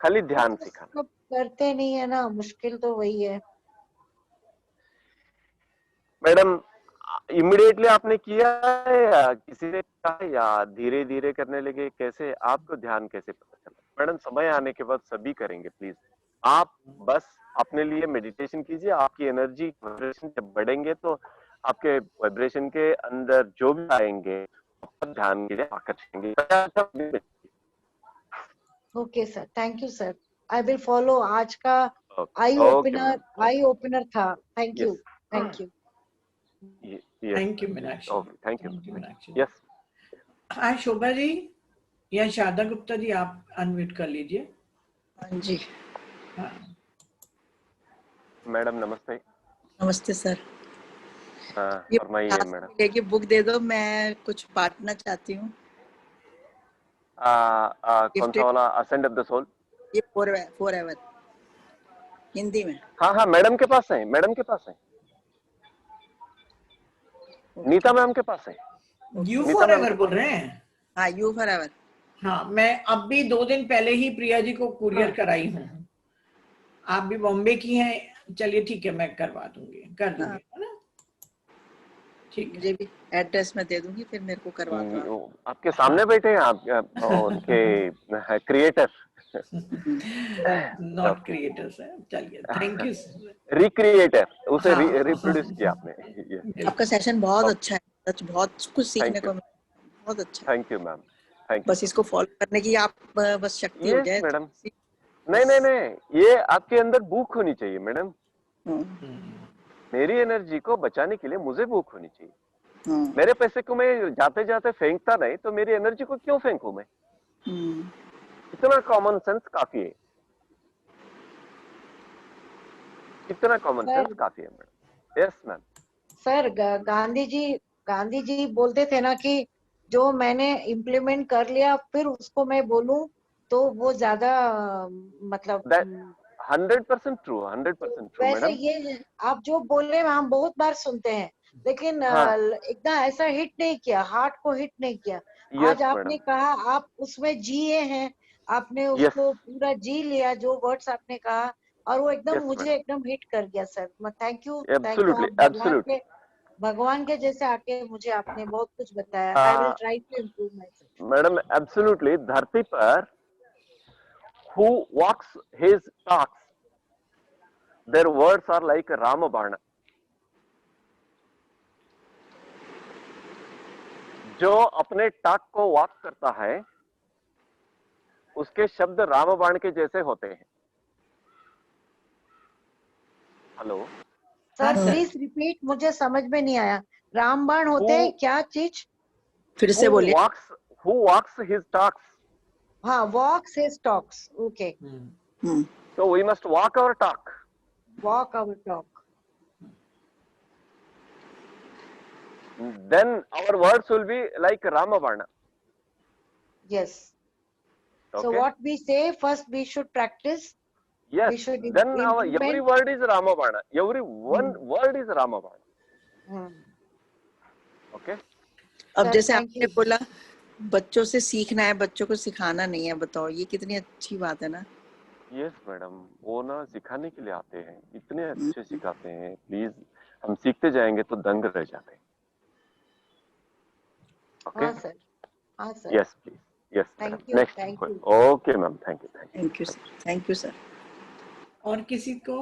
खाली वो ध्यान तो सिखाना। सब करते नहीं है ना, मुश्किल तो वही है। मैडम, इमिडिएटली आपने किया है या किसी ने कहा या धीरे धीरे करने लगे, कैसे आपको ध्यान कैसे पता चला? मैडम, समय आने के बाद सभी करेंगे प्लीज, आप बस अपने लिए मेडिटेशन कीजिए, आपकी एनर्जी वाइब्रेशन जब बढ़ेंगे तो आपके वाइब्रेशन के अंदर जो भी आएंगे ध्यान के लिए आकर्षेंगे। Okay sir, thank you sir, I will follow. आज का eye okay opener, madam, eye opener था। Thank you, yes thank you. Yes, thank you Meenakshi, okay, thank you, thank you Meenakshi. Yes. हाँ शोभा जी या शारदा गुप्ता जी, आप अनम्यूट कर लीजिए। हाँ जी, हाँ मैडम नमस्ते। नमस्ते सर। हाँ, ये फरमाइए क्लास मैडम। मिले कि बुक दे दो, मैं कुछ बांटना चाहती हूँ। कौन सा गिफ्टेड, वाला, असेंड ऑफ द सोल? ये फॉर एवर हिंदी में। हाँ हाँ, मैडम के पास है, मैडम के पास है, नीता मैम के पास है। You Neeta for ma'am ever के बोल पास रहे हैं? हाँ, यू फॉर एवर। हाँ, मैं अब भी 2 दिन पहले ही प्रिया जी को कुरियर कराई हूँ। आप भी बॉम्बे की हैं, चलिए ठीक है, मैं करवा दूंगी, कर दूंगी, हाँ, है ना? ठीक है। मुझे भी एड्रेस में दे दूंगी, फिर मेरे को करवा दो आप। आपके सामने बैठे हैं आप, उनके क्रिएटर। नॉट क्रिएटर्स है, चलिए, थैंक यू। रिक्रिएटर, उसे हाँ रिप्रोड्यूस किया आपने। आपका बिल्कुल। सेशन बहुत अच्छा है, सच बहुत कुछ सीखने थैंक यू, को मिला, बहुत अच्छा। थैंक यू मैम, थैंक बस इसको फॉलो करने की आप बस शक्ति यू। हो यस जाए मैडम, तो नहीं नहीं बस। नहीं, ये आपके अंदर भूख होनी चाहिए मैडम। हाँ, मेरी एनर्जी को बचाने के लिए मुझे भूख होनी चाहिए। हाँ, मेरे पैसे को मैं जाते जाते फेंकता नहीं, तो मेरी एनर्जी को क्यों फेंकूं मैं? हम्म, इतना कॉमन सेंस काफी है, इतना कॉमन सेंस सर, काफी है madam. Yes ma'am. Sir Gandhi ji बोलते थे ना कि जो मैंने इम्प्लीमेंट कर लिया फिर उसको मैं बोलूं तो वो ज्यादा मतलब दैट 100% ट्रू, 100% ट्रू वैसे मैडम। ये आप जो बोल रहे हैं हम बहुत बार सुनते हैं, लेकिन हाँ, एकदम ऐसा हिट नहीं किया, हार्ट को हिट नहीं किया। आज यस आपने मैडम, कहा, आप उसमें जिए हैं, आपने यस उसको पूरा जी लिया, जो वर्ड्स आपने कहा, और वो एकदम यस मुझे मैडम, एकदम हिट कर गया sir. Thank you, thank you. Absolutely आप एब्सोल्युटली। भगवान के जैसे आके मुझे आपने बहुत कुछ बताया। I will try to improve myself. Madam absolutely, धरती पर who walks his talks, their words are like रामबाण। जो अपने टाक को वॉक करता है उसके शब्द रामबाण के जैसे होते हैं। हेलो, हाँ सर सर, प्लीज रिपीट, मुझे समझ में नहीं आया। रामबाण होते हैं who क्या चीज? फिर who से बोलिए। walks who walks his talks, हाँ, वॉक से talks. Okay, so we must walk our talk, walk our talk. then our words will be like रामबाण। Yes. So Okay, what we say first, we should practice. Yes, We should then our every implement. word is Ramabana. Every one word is Ramabana. Okay? अब Sir, जैसे thank आपने you. बोला बच्चों से सीखना है, बच्चों को सिखाना नहीं है, बताओ ये कितनी अच्छी बात है ना। यस मैडम, वो ना सिखाने के लिए आते हैं, इतने अच्छे सिखाते हैं, प्लीज हम सीखते जाएंगे तो दंग रह जाते हैं। ओके? हाँ सर, हाँ sir. Yes please, yes Thank madam, you, next. thank you. Okay ma'am, thank you, thank you. Thank you sir, thank you sir. और किसी को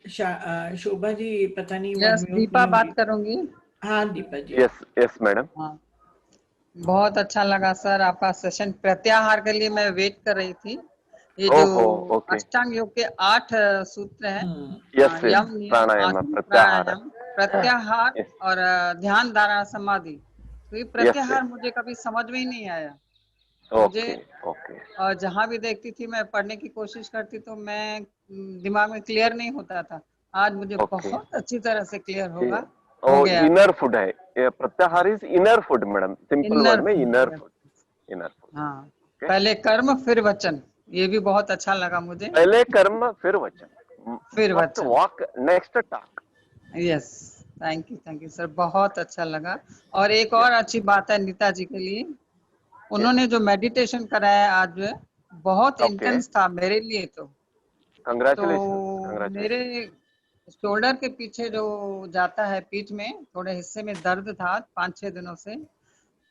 शोभा जी पता नहीं यस, unmute दीपा नहीं बात हुई। करूंगी। हाँ Deepa ji. Yes yes madam. हाँ, बहुत अच्छा लगा सर आपका सेशन। प्रत्याहार के लिए मैं वेट कर रही थी। ये जो ओके। अष्टांग योग के 8 सूत्र हैं, यस यम नियम प्राणायाम, आसन प्रत्याहार। प्राणायाम प्रत्याहार Yes. और ध्यान धारणा समाधि, तो ये Yes, प्रत्याहार sir. मुझे कभी समझ में ही नहीं आया। Okay okay. और जहाँ भी देखती थी मैं पढ़ने की कोशिश करती तो मैं दिमाग में क्लियर नहीं होता था। आज मुझे ओके। बहुत अच्छी तरह से क्लियर हो ओ गया। इनर फूड है ये, प्रत्याहार is inner food madam, simple word में इनर फूड, इनर फूड। हाँ, पहले कर्म फिर वचन, ये भी बहुत अच्छा लगा मुझे। पहले कर्म फिर वचन, फिर फर्स्ट वचन। Walk next talk. Yes, thank you sir, बहुत अच्छा लगा। और एक और अच्छी बात है नीता जी के लिए, उन्होंने जो मेडिटेशन कराया आज बहुत Okay. इंटेंस था मेरे लिए। तो कंग्रेचुलेशन। मेरे शोल्डर के पीछे जो जाता है पीठ में, थोड़े हिस्से में दर्द था 5-6 दिनों से।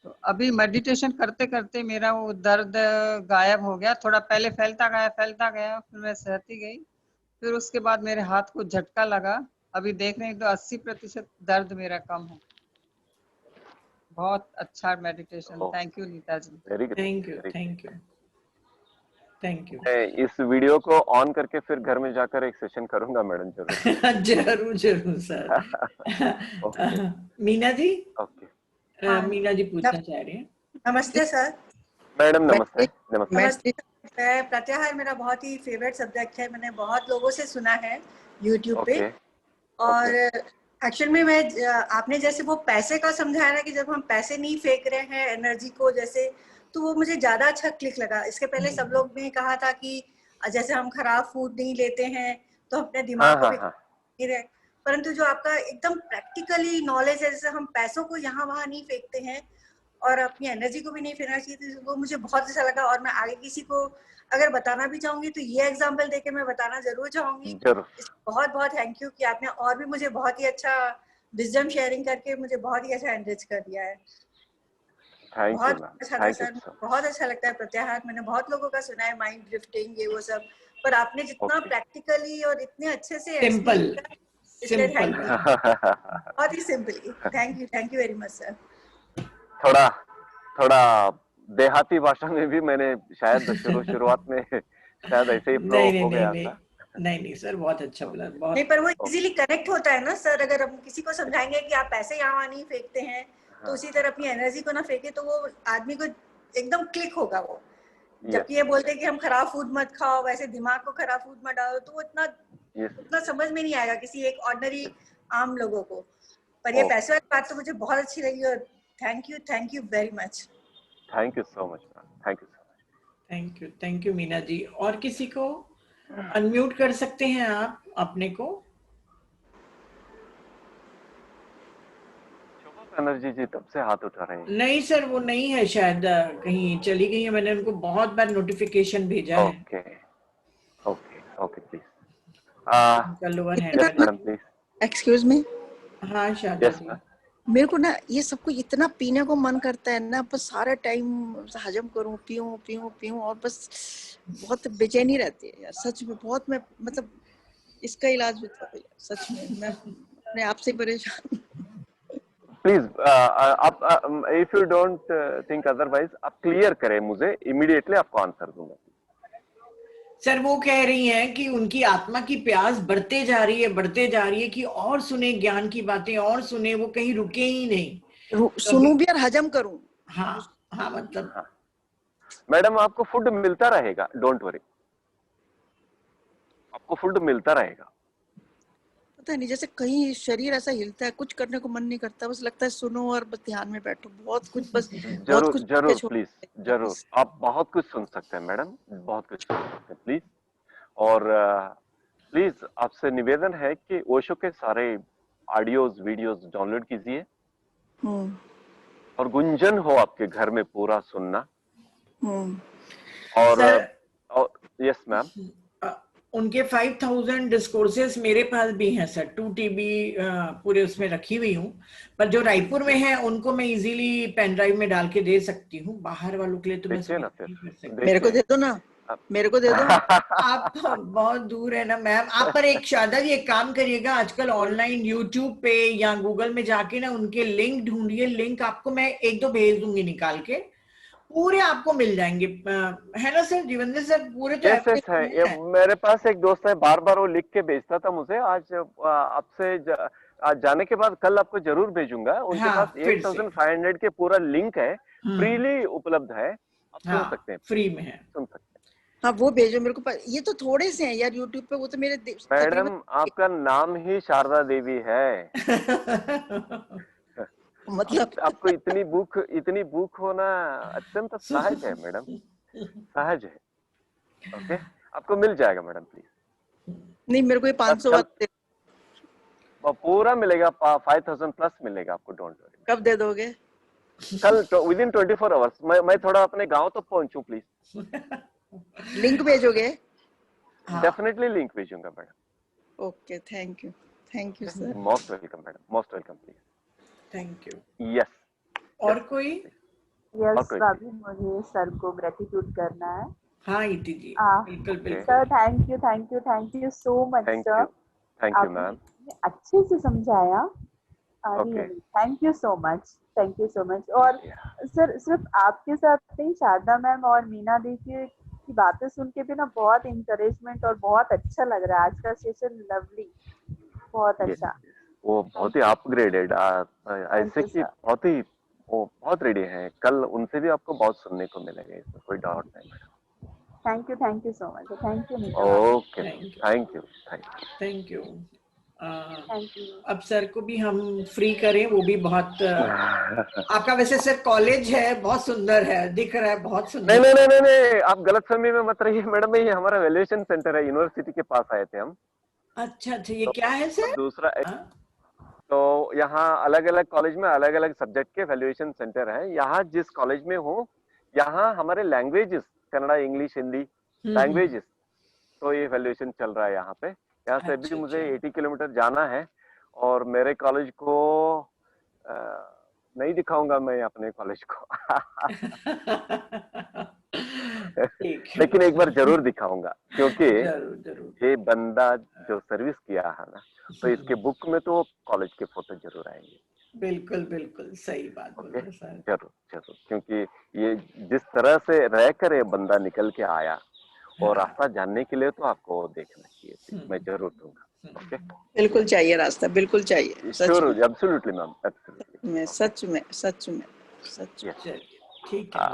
तो अभी मेडिटेशन करते करते मेरा वो दर्द गायब हो गया। थोड़ा पहले फैलता गया, फिर मैं सहती गई, फिर उसके बाद मेरे हाथ को झटका लगा। अभी देख रहे हैं तो 80% दर्द मेरा कम है। बहुत अच्छा meditation. Thank you Neeta ji. Very good, thank you, thank you, thank you. इस वीडियो को ऑन करके फिर घर में जाकर एक सेशन करूंगा मैडम, जरूर। जरूर जरूर sir. Okay. Meena ji. Okay Meena ji पूछना चाह रही हैं। नमस्ते सर। मैडम, नमस्ते नमस्ते। नमस्ते। मैं प्रत्याहार मेरा बहुत ही फेवरेट सब्जेक्ट है, मैंने बहुत लोगों से सुना है यूट्यूब पे। और एक्चुअल में मैं आपने जैसे वो पैसे का समझाया ना कि जब हम पैसे नहीं फेंक रहे हैं एनर्जी को जैसे, तो वो मुझे ज्यादा अच्छा क्लिक लगा। इसके पहले सब लोग ने कहा था कि जैसे हम खराब फूड नहीं लेते हैं तो अपने दिमाग को भी नहीं रहे, परंतु जो आपका एकदम प्रैक्टिकली नॉलेज है, जैसे हम पैसों को यहाँ वहाँ नहीं फेंकते हैं और अपनी एनर्जी को भी नहीं फेंकना चाहिए, तो वो मुझे बहुत अच्छा लगा। और मैं आगे किसी को अगर बताना भी चाहूंगी तो ये एग्जांपल देके मैं बताना जरूर चाहूंगी। बहुत बहुत थैंक यू कि आपने और भी मुझे बहुत ही अच्छा विजडम शेयरिंग करके मुझे बहुत ही अच्छा एनरिच कर दिया है। बहुत अच्छा था सर, बहुत अच्छा लगता है प्रत्याहार। मैंने बहुत लोगों का सुना है माइंड ड्रिफ्टिंग ये वो सब, पर आपने जितना प्रैक्टिकली और इतने अच्छे से सिंपल बहुत ही simply. Thank you very much sir. थोड़ा देहाती भाषा में भी मैंने शायद शुरुआत में शायद ऐसे ही फ्लो हो गया था। नहीं सर, बहुत अच्छा बोला। बहुत नहीं, पर वो इजीली कनेक्ट होता है ना सर। अगर हम किसी को समझाएंगे कि आप पैसे यहाँ नहीं फेंकते हैं तो उसी तरह अपनी एनर्जी को ना फेंके, तो वो आदमी को एकदम क्लिक होगा वो। जबकि ये बोलते हैं कि हम खराब फूड मत खाओ, वैसे दिमाग को खराब फूड मत डालो, तो वो उतना समझ में नहीं आएगा किसी एक ऑर्डिनरी आम लोगों को। पर ये पैसे वाली बात तो मुझे बहुत अच्छी लगी और thank you very much. Thank you so much, thank you Meena ji. और किसी को अनम्यूट कर सकते हैं आप अपने को? एनर्जी जी तब से हाथ उठा रहे हैं। नहीं सर, वो नहीं है, शायद कहीं चली गई है। मैंने उनको बहुत बार नोटिफिकेशन भेजा है। Okay please. Excuse me. हाँ शायद मेरे को ना ये सबको इतना पीने को मन करता है ना, बस सारा टाइम हजम करूं, पीऊं और बस बहुत बेचैनी रहती है यार, सच में। बहुत मैं मतलब इसका इलाज भी था सच में, मैं अपने आप से परेशान। प्लीज आप if you don't think otherwise आप क्लियर करें मुझे, इमीडिएटली आपको आंसर दूंगा। सर वो कह रही हैं कि उनकी आत्मा की प्यास बढ़ते जा रही है कि और सुने ज्ञान की बातें, और सुने, वो कहीं रुके ही नहीं। सुनूं भी और हजम करूं। हाँ मतलब मैडम आपको फूड मिलता रहेगा, डोंट वरी, आपको फूड मिलता रहेगा। पता नहीं, जैसे कहीं शरीर ऐसा हिलता है, कुछ करने को मन नहीं करता, बस लगता है सुनो और बस ध्यान में बैठो। बहुत कुछ बस जरूर प्लीज, जरूर आप बहुत कुछ सुन सकते हैं मैडम, बहुत कुछ सुन सकते हैं प्लीज। और प्लीज आपसे निवेदन है कि ओशो के सारे ऑडियोज वीडियोस डाउनलोड कीजिए और गुंजन हो आपके घर में पूरा सुनना। सर, और यस मैम, उनके 5000 डिस्कोर्सेस मेरे पास भी हैं सर, 2 TB पूरे उसमें रखी हुई हूँ, पर जो रायपुर में है उनको मैं इजीली पेन ड्राइव में डाल के दे सकती हूँ। बाहर वालों के लिए तो मैं देखिए ना नहीं कर सकती। मेरे को दे दो ना, मेरे को दे दो। आप बहुत दूर है ना मैम। आप पर एक शारदा जी एक काम करिएगा, आजकल ऑनलाइन यूट्यूब पे या गूगल में जाके ना उनके लिंक ढूंढिए, लिंक आपको मैं 1-2 भेज दूंगी निकाल के, पूरे आपको मिल जाएंगे, है ना सर? जीवनदेव सर पूरे तो यस यस है। ये मेरे पास एक दोस्त है, बार बार वो लिख के भेजता था मुझे। आज आपसे आज जाने के बाद कल आपको जरूर भेजूंगा। उनके हाँ, पास 8500 के पूरा लिंक है, फ्रीली उपलब्ध है, आप सुन सकते हैं, फ्री में है, सुन सकते हैं। हाँ वो भेजो मेरे को। ये तो थोड़े से हैं यार यूट्यूब पे, वो तो मेरे मैडम आपका नाम ही शारदा देवी है। मतलब आपको इतनी भूख होना अत्यंत सहज है मैडम, सहज है। ओके, आपको मिल जाएगा मैडम, प्लीज। नहीं, मेरे को ये 500 वाला पूरा मिलेगा, 5000 प्लस मिलेगा आपको, डोंट वरी। कब दे दोगे? कल विदिन 24 आवर्स। मैं थोड़ा अपने गांव तक पहुंचूं, प्लीज। लिंक भेजोगे? डेफिनेटली लिंक भेजूंगा madam. Okay, thank you sir. Most welcome madam, most welcome, please. Thank you. Yes. और कोई? यस भाभी, मुझे सर को ग्रेटिट्यूड करना है। हाँ इति जी, बिल्कुल बिल्कुल sir, thank you so much sir. Thank you ma'am, अच्छे से समझाया। Thank you so much. और सर सिर्फ आपके साथ नहीं, शारदा मैम और मीना दी की बातें सुन के भी ना बहुत इंकरेजमेंट और बहुत अच्छा लग रहा है। आज का सेशन लवली, बहुत अच्छा। वो बहुत ही अपग्रेडेड, ऐसे कि बहुत रेडी हैं। कल उनसे भी आपको बहुत सुनने को मिलेगा, इसमें कोई डाउट नहीं madam. Thank you so much. Thank you. Okay, thank you. अब सर को भी हम फ्री करें, वो भी बहुत आपका वैसे सर कॉलेज है, बहुत सुंदर है, दिख रहा है, बहुत सुंदर। नहीं, आप गलतफहमी में मत रहिए मैडम। ये हमारा वैल्यूएशन सेंटर है, यूनिवर्सिटी के पास आए थे हम। अच्छा, ये क्या है सर? दूसरा तो यहाँ अलग अलग कॉलेज में अलग अलग सब्जेक्ट के वैल्यूएशन सेंटर है। यहाँ जिस कॉलेज में हूँ, यहाँ हमारे languages, Kannada, English, Hindi languages, तो ये वैल्यूएशन चल रहा है यहाँ पे। यहाँ से भी मुझे 80 किलोमीटर जाना है, और मेरे कॉलेज को नहीं दिखाऊंगा मैं अपने कॉलेज को। लेकिन एक बार जरूर दिखाऊंगा, क्योंकि ये बंदा जो सर्विस किया है ना, तो इसके बुक में तो कॉलेज के फोटो जरूर आएंगे। बिल्कुल बिल्कुल सही बात बोल रहे सर। जरूर, क्योंकि ये जिस तरह से रहकर ये बंदा निकल के आया, और रास्ता जानने के लिए तो आपको देखना चाहिए। मैं जरूर दूंगा। ओके, बिल्कुल चाहिए रास्ता, बिल्कुल चाहिए। Absolutely ma'am, absolutely. सच में ठीक है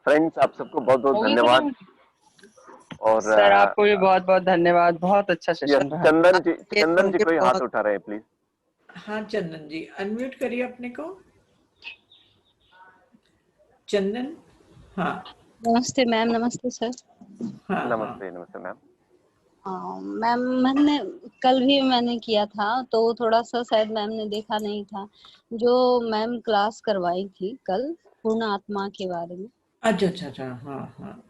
फ्रेंड्स, आप सबको बहुत बहुत धन्यवाद। और सर आपको भी बहुत बहुत धन्यवाद, बहुत अच्छा सेशन रहा। चंदन जी कोई हाथ उठा रहे हैं प्लीज? हाँ चंदन जी, अनम्यूट करिए अपने को। चंदन, हाँ। नमस्ते मैम। नमस्ते सर। हाँ, नमस्ते मैम। मैम मैंने कल भी मैंने किया था, तो थोड़ा सा शायद मैम ने देखा नहीं था, जो मैम क्लास करवाई थी कल पूर्ण आत्मा के बारे में। अच्छा, हाँ।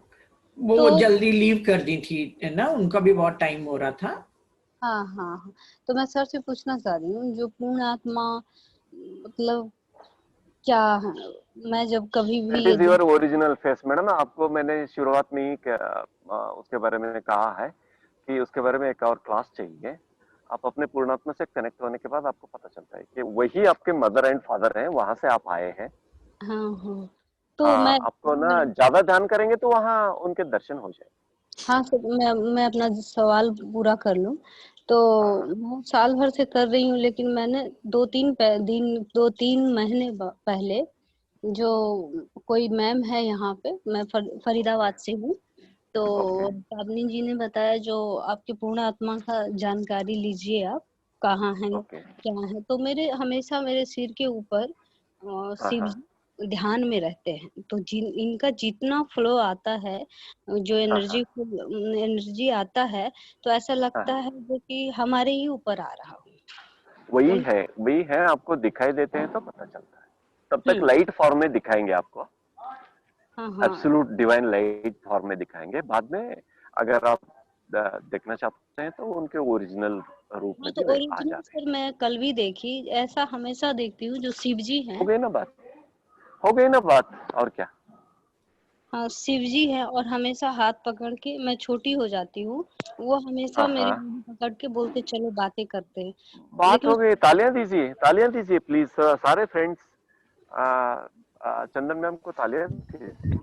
वो जल्दी लीव कर दी थी ना, उनका भी बहुत टाइम हो रहा था। हाँ। तो मैं सर से पूछना चाह रही हूँ, जो पूर्ण आत्मा मतलब क्या है? मैं जब कभी भी That is your original face madam. आपको मैंने शुरुआत में ही उसके बारे में कहा है कि उसके बारे में एक और क्लास चाहिए। आप अपने पूर्णात्मा से कनेक्ट होने के बाद आपको पता चलता है कि वही आपके मदर एंड फादर हैं, वहां से आप आए हैं। हाँ। तो मैं आपको ना ज्यादा ध्यान करेंगे तो वहाँ उनके दर्शन हो जाए। हाँ सर, मैं अपना सवाल पूरा कर लूं तो मैं साल भर से कर रही हूँ, लेकिन मैंने 2-3 महीने पहले जो कोई मैम है यहाँ पे, मैं फरीदाबाद से हूँ, तो सावनी जी ने बताया जो आपके पूर्ण आत्मा का जानकारी लीजिए, आप कहाँ हैं क्या है। तो मेरे हमेशा मेरे सिर के ऊपर शिव जी ध्यान में रहते हैं, तो इनका जितना फ्लो आता है, जो एनर्जी आता है, तो ऐसा लगता है जो कि हमारे ही ऊपर आ रहा हो। वही है, आपको दिखाई देते हैं तो पता चलता है। तब तक लाइट फॉर्म में दिखाएंगे आपको, एब्सोल्यूट डिवाइन लाइट फॉर्म में दिखाएंगे। बाद में अगर आप देखना चाहते हैं तो उनके ओरिजिनल रूप में तो भी आ ओरिजिनल जाते हैं। सर मैं कल भी देखी, ऐसा हमेशा देखती हूँ जो शिव जी हैं। हो गई ना बात, और क्या। हाँ, शिव जी है और हमेशा हाथ पकड़ के, मैं छोटी हो जाती हूँ, वो हमेशा मेरी पकड़ के बोलते चलो बातें करते हैं। बात हो गई, तालियां दीजिए प्लीज सारे फ्रेंड्स। चंदन मैम को तालियां दीजिए।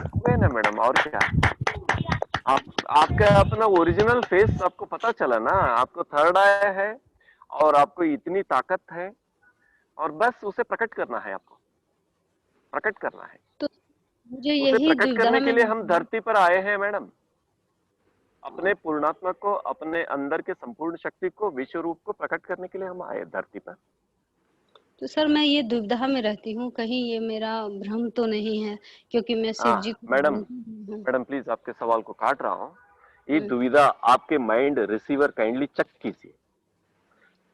हो गए ना मैडम, और क्या। आपका अपना ओरिजिनल फेस आपको पता चला ना, आपको थर्ड आई है और आपको इतनी ताकत है, और बस उसे प्रकट करना है, आपको प्रकट करना है। तो मुझे उसे यही प्रकट करने के लिए हम धरती पर आए हैं मैडम। अपने पूर्णात्मा को, अपने अंदर के संपूर्ण शक्ति को, विश्व रूप को प्रकट करने के लिए हम आए धरती पर। तो सर मैं ये दुविधा में रहती हूँ, कहीं ये मेरा भ्रम तो नहीं है, क्योंकि मैं शिव जी को मैडम प्लीज आपके सवाल को काट रहा हूँ। ये दुविधा आपके माइंड रिसीवर काइंडली चेक कीजिए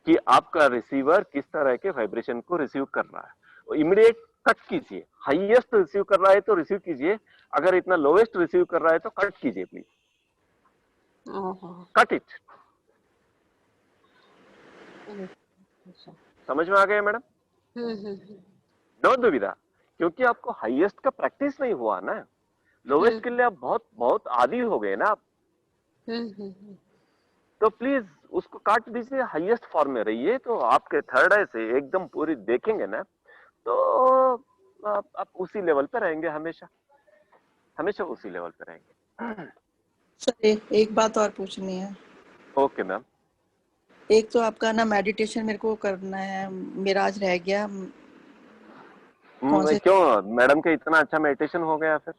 कि आपका रिसीवर किस तरह के वाइब्रेशन को रिसीव कर रहा है। इमीडिएट कट कीजिए। हाईएस्ट रिसीव कर रहा है तो रिसीव कीजिए, अगर इतना लोवेस्ट रिसीव कर रहा है तो कट कीजिए प्लीज। Cut it. समझ में आ गया मैडम? नो दुविधा, क्योंकि आपको हाईएस्ट का प्रैक्टिस नहीं हुआ ना। लोवेस्ट के लिए आप बहुत आदी हो गए ना आप। तो प्लीज उसको काट दीजिए, हाईएस्ट फॉर्म में रहिए, तो आपके थर्ड आई से एकदम पूरी देखेंगे ना, तो आप उसी लेवल पे रहेंगे, हमेशा उसी लेवल पे रहेंगे। सर एक बात और पूछनी है। Okay ma'am. एक तो आपका ना मेडिटेशन मेरे को करना है, मेरा आज रह गया। क्यों मैडम के इतना अच्छा मेडिटेशन हो गया फिर?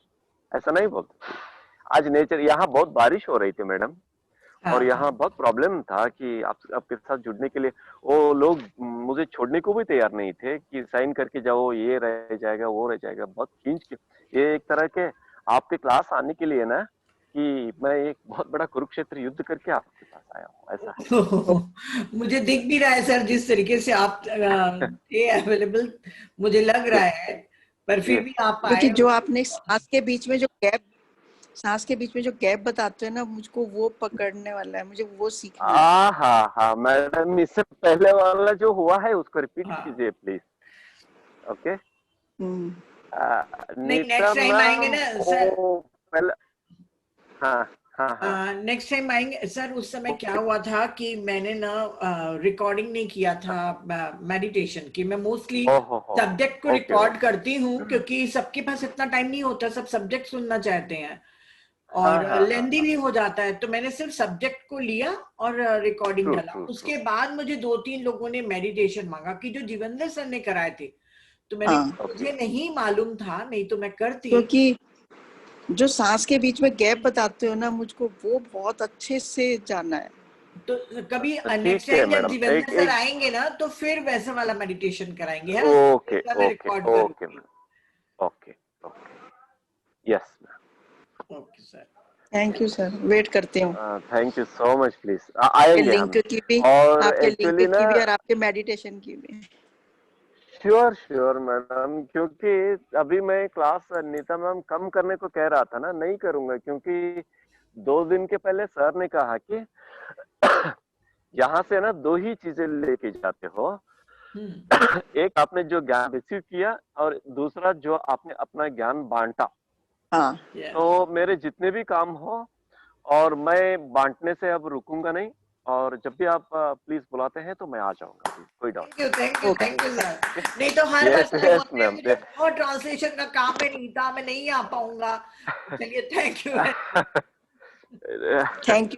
ऐसा नहीं बोलते। आज नेचर, यहाँ बहुत बारिश हो रही थी मैडम, और यहाँ बहुत प्रॉब्लम था कि आपके साथ जुड़ने के लिए वो लोग मुझे छोड़ने को भी तैयार नहीं थे कि साइन करके जाओ, ये रह जाएगा वो रह जाएगा, बहुत खींच के। ये एक तरह के आपके क्लास आने के लिए ना, कि मैं एक बहुत बड़ा कुरुक्षेत्र युद्ध करके आपके पास आया हूँ, ऐसा। मुझे दिख भी रहा है सर, जिस तरीके से आप ये अवेलेबल मुझे लग रहा है, पर फिर भी आप आए। क्योंकि जो आपने सांस के बीच में जो गैप बताते हैं ना, मुझको वो पकड़ने वाला है, मुझे वो सीखना है। हाँ मैडम, इससे पहले वाला जो हुआ है उसको रिपीट कीजिए प्लीज। ओके। नेक्स्ट टाइम आएंगे ना सर। पहले नेक्स्ट टाइम आएंगे सर। उस समय क्या हुआ था कि मैंने ना रिकॉर्डिंग नहीं किया था मेडिटेशन की। मैं मोस्टली सब्जेक्ट को रिकॉर्ड करती हूँ, क्योंकि सबके पास इतना टाइम नहीं होता, सब सब्जेक्ट सुनना चाहते हैं और लेंदी भी हो जाता है। तो मैंने सिर्फ सब्जेक्ट को लिया और रिकॉर्डिंग डाला। उसके बाद मुझे 2-3 लोगों ने मेडिटेशन मांगा कि जो जीवेंद्र सर ने कराए थे, तो मुझे नहीं मालूम था, नहीं तो मैं करती। क्योंकि जो सांस के बीच में गैप बताते हो ना, मुझको वो बहुत अच्छे से जानना है। तो कभी नेक्स्ट टाइम जब जीवेंद्र सर आएंगे ना, तो फिर वैसा वाला मेडिटेशन कराएंगे, है ना? Okay yes okay sir. Thank you sir, wait करती हूँ। Thank you so much, please आएंगे लिंक की भी, और आपके लिंक की भी और आपके मेडिटेशन की भी। श्योर मैडम, क्योंकि अभी मैं क्लास नीता मैम कम करने को कह रहा था ना, नहीं करूंगा, क्योंकि 2 दिन के पहले सर ने कहा कि यहाँ से ना 2 ही चीजें लेके जाते हो। एक आपने जो ज्ञान रिसीव किया, और दूसरा जो आपने अपना ज्ञान बांटा। तो मेरे जितने भी काम हो, और मैं बांटने से अब रुकूंगा नहीं, और जब भी आप प्लीज बुलाते हैं तो मैं आ जाऊंगा, कोई डाउट। Thank you sir. नहीं तो हर बार मुझे बहुत ट्रांसलेशन का काम है नीता, मैं नहीं आ पाऊंगा। चलिए थैंक यू।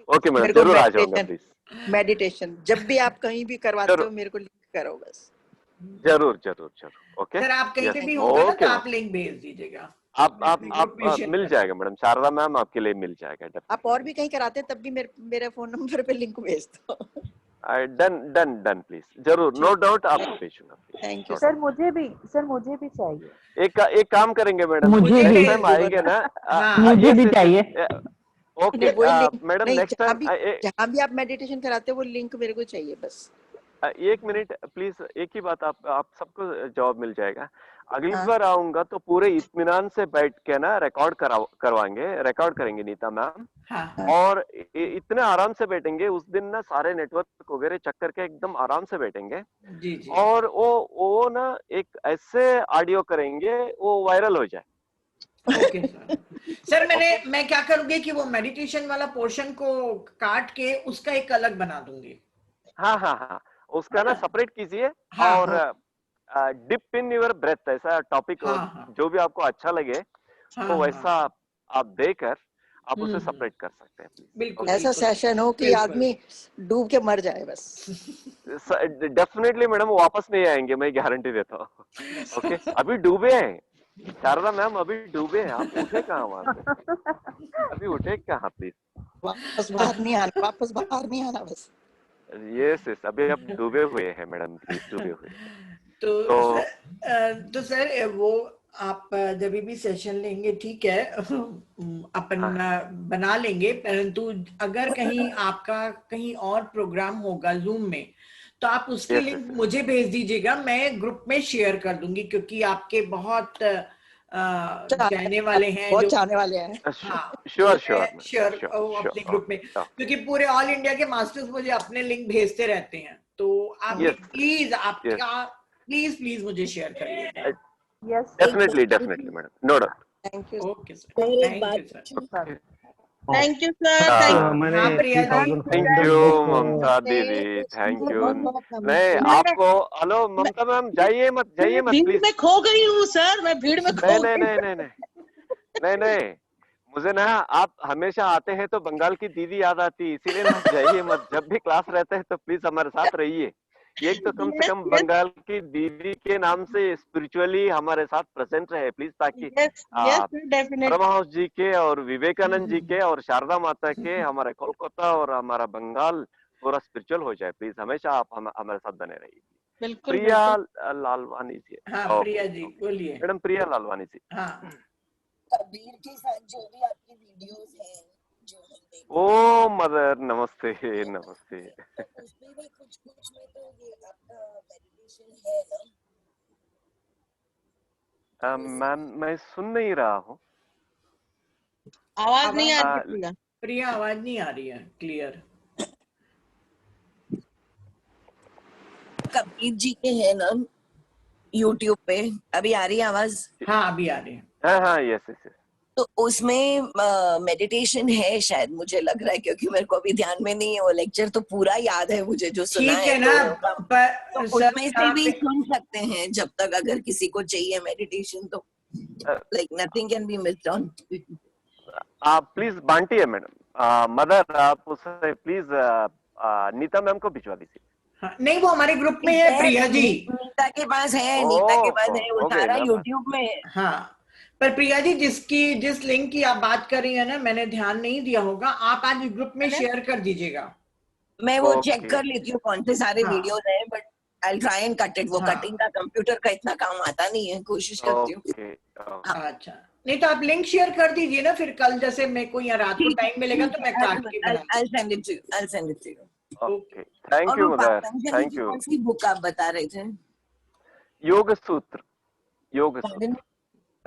ओके मैडम, जरूर आ जाऊंगा प्लीज। मेडिटेशन जब भी आप कहीं भी करवाते हो, मेरे को लिंक करो बस। जरूर। ओके सर, आप कहीं पे भी होगा ना, तो आप लिंक भेज दीजिएगा। आप मिल जाएगा मैडम, शारदा मैम आपके लिए मिल जाएगा। आप और भी कहीं कराते तब भी मेरे फोन नंबर पे लिंक भेज दो। डन प्लीज, जरूर, नो डाउट, आपको भेजूंगा। थैंक यू सर, मुझे भी चाहिए। एक काम करेंगे मैडम, मुझे भी टाइम आएंगे ना, मुझे भी चाहिए। ओके मैडम, नेक्स्ट टाइम जहाँ भी आप मेडिटेशन कराते हो वो लिंक मेरे को चाहिए बस। 1 मिनट प्लीज, एक ही बात, आप सबको जवाब मिल जाएगा। अगली बार आऊंगा तो पूरे इत्मीनान से बैठ के ना रिकॉर्ड रिकॉर्ड करेंगे नीता मैम। और इतने आराम से बैठेंगे उस दिन ना, सारे नेटवर्क वगैरह चेक करके एकदम आराम से बैठेंगे। जी जी। और वो ना एक ऐसे ऑडियो करेंगे वो वायरल हो जाए। ओके सर, मैं क्या करूंगी कि वो मेडिटेशन वाला पोर्शन को काट के उसका एक अलग बना दूंगी। हाँ, उसका ना सेपरेट कीजिए। और डिप इन योर ब्रेथ, ऐसा टॉपिक जो भी आपको अच्छा लगे तो वैसा आप देकर आप उसे सेपरेट कर सकते हैं। बिल्कुल, ऐसा सेशन हो कि आदमी डूब के मर जाए बस। डेफिनेटली मैडम, वापस नहीं आएंगे, मैं गारंटी देता हूँ। ओके, अभी डूबे हैं शारदा मैम, अभी डूबे हैं, आप उठे कहाँ वहां से, अभी उठे कहाँ प्लीज, वापस बाहर नहीं आना बस। यस, अभी आप डूबे हुए हैं मैडम, प्लीज डूबे हुए। तो सर वो आप जब भी सेशन लेंगे ठीक है, अपन बना लेंगे, परंतु अगर कहीं आपका कहीं और प्रोग्राम होगा जूम में तो आप उसकी लिंक मुझे भेज दीजिएगा, मैं ग्रुप में शेयर कर दूंगी, क्योंकि आपके बहुत जाने वाले हैं, बहुत चाहने वाले हैं। श्योर अपने ग्रुप में, क्योंकि पूरे ऑल इंडिया के मास्टर्स मुझे अपने लिंक भेजते रहते हैं, तो आप प्लीज प्लीज मुझे शेयर करिए। Yes, definitely madam, no doubt. Thank you. Okay sir, thank you sir. Thank you sir. Thank you Mamata didi, thank you. नहीं आपको, हेलो ममता मैम, जाइए मत प्लीज, मैं खो गई हूँ सर, मैं भीड़ में खो गई। नहीं, मुझे ना आप हमेशा आते हैं तो बंगाल की दीदी याद आती, इसीलिए ना जाइए मत, जब भी क्लास रहते हैं तो प्लीज हमारे साथ रहिए। एक तो कम से कम बंगाल की दीदी के नाम से स्पिरिचुअली हमारे साथ प्रेजेंट रहे प्लीज, ताकि परमहंस जी के और विवेकानंद जी के और शारदा माता के, हमारे कोलकाता और हमारा बंगाल पूरा स्पिरिचुअल हो जाए प्लीज। हमेशा आप हमारे साथ बने रहिए। प्रिया लालवानी जी। हाँ प्रिया जी बोलिए। मैडम प्रिया लालवानी जी। हाँ, कबीर के साथ जो भी आपकी वीडियोस हैं जो हम देखते हैं, ओ मदर, नमस्ते नमस्ते। उसमें भी कुछ में तो ये आपका मेडिटेशन है ना? मैम मैं सुन नहीं रहा हूँ, आवाज नहीं आ रही प्रिया, आवाज नहीं आ रही है क्लियर। कबीर जी के है ना यूट्यूब पे, अभी आ रही है आवाज? हाँ अभी आ रही है। हाँ यस। तो उसमें मेडिटेशन है शायद, मुझे लग रहा है, क्योंकि मेरे को अभी ध्यान में नहीं है, वो लेक्चर तो पूरा याद है मुझे जो सुना है ना, तो उसमें से भी सुन सकते हैं जब तक अगर किसी को चाहिए मेडिटेशन तो, like nothing can be missed on. आप प्लीज बांटिए मैडम, मदर आप उसे प्लीज नीता मैम को भिजवा दीजिए। हाँ, नहीं वो हमारे ग्रुप में है प्रिया जी, नीता के पास है, वो सारा यूट्यूब में है। हाँ पर प्रिया जी जिस लिंक की आप बात कर रही है ना, मैंने ध्यान नहीं दिया होगा, आप आज ग्रुप में शेयर कर दीजिएगा। मैं वो चेक कर लेती हूँ कौन से सारे वीडियोस हैं, but I will try and cut it. वो कटिंग का कंप्यूटर का इतना काम आता नहीं है, कोशिश करती हूँ। अच्छा, नहीं तो आप लिंक शेयर कर दीजिए ना, फिर कल जैसे मेरे को यहाँ रात को टाइम मिलेगा तो मैं काट के I'll send it to you. Okay, thank you mother, thank you. कौन सी बुक आप बता रहे थे? योग सूत्र।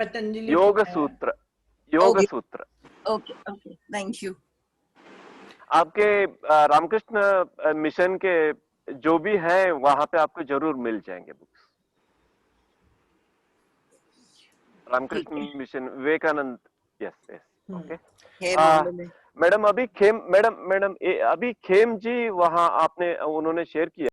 पतंजलि योग सूत्र। Okay, thank you. आपके रामकृष्ण मिशन के जो भी हैं वहां पे आपको जरूर मिल जाएंगे books. Ramakrishna Mission, Vivekananda, yes okay. Madam अभी खेम जी वहाँ उन्होंने शेयर किया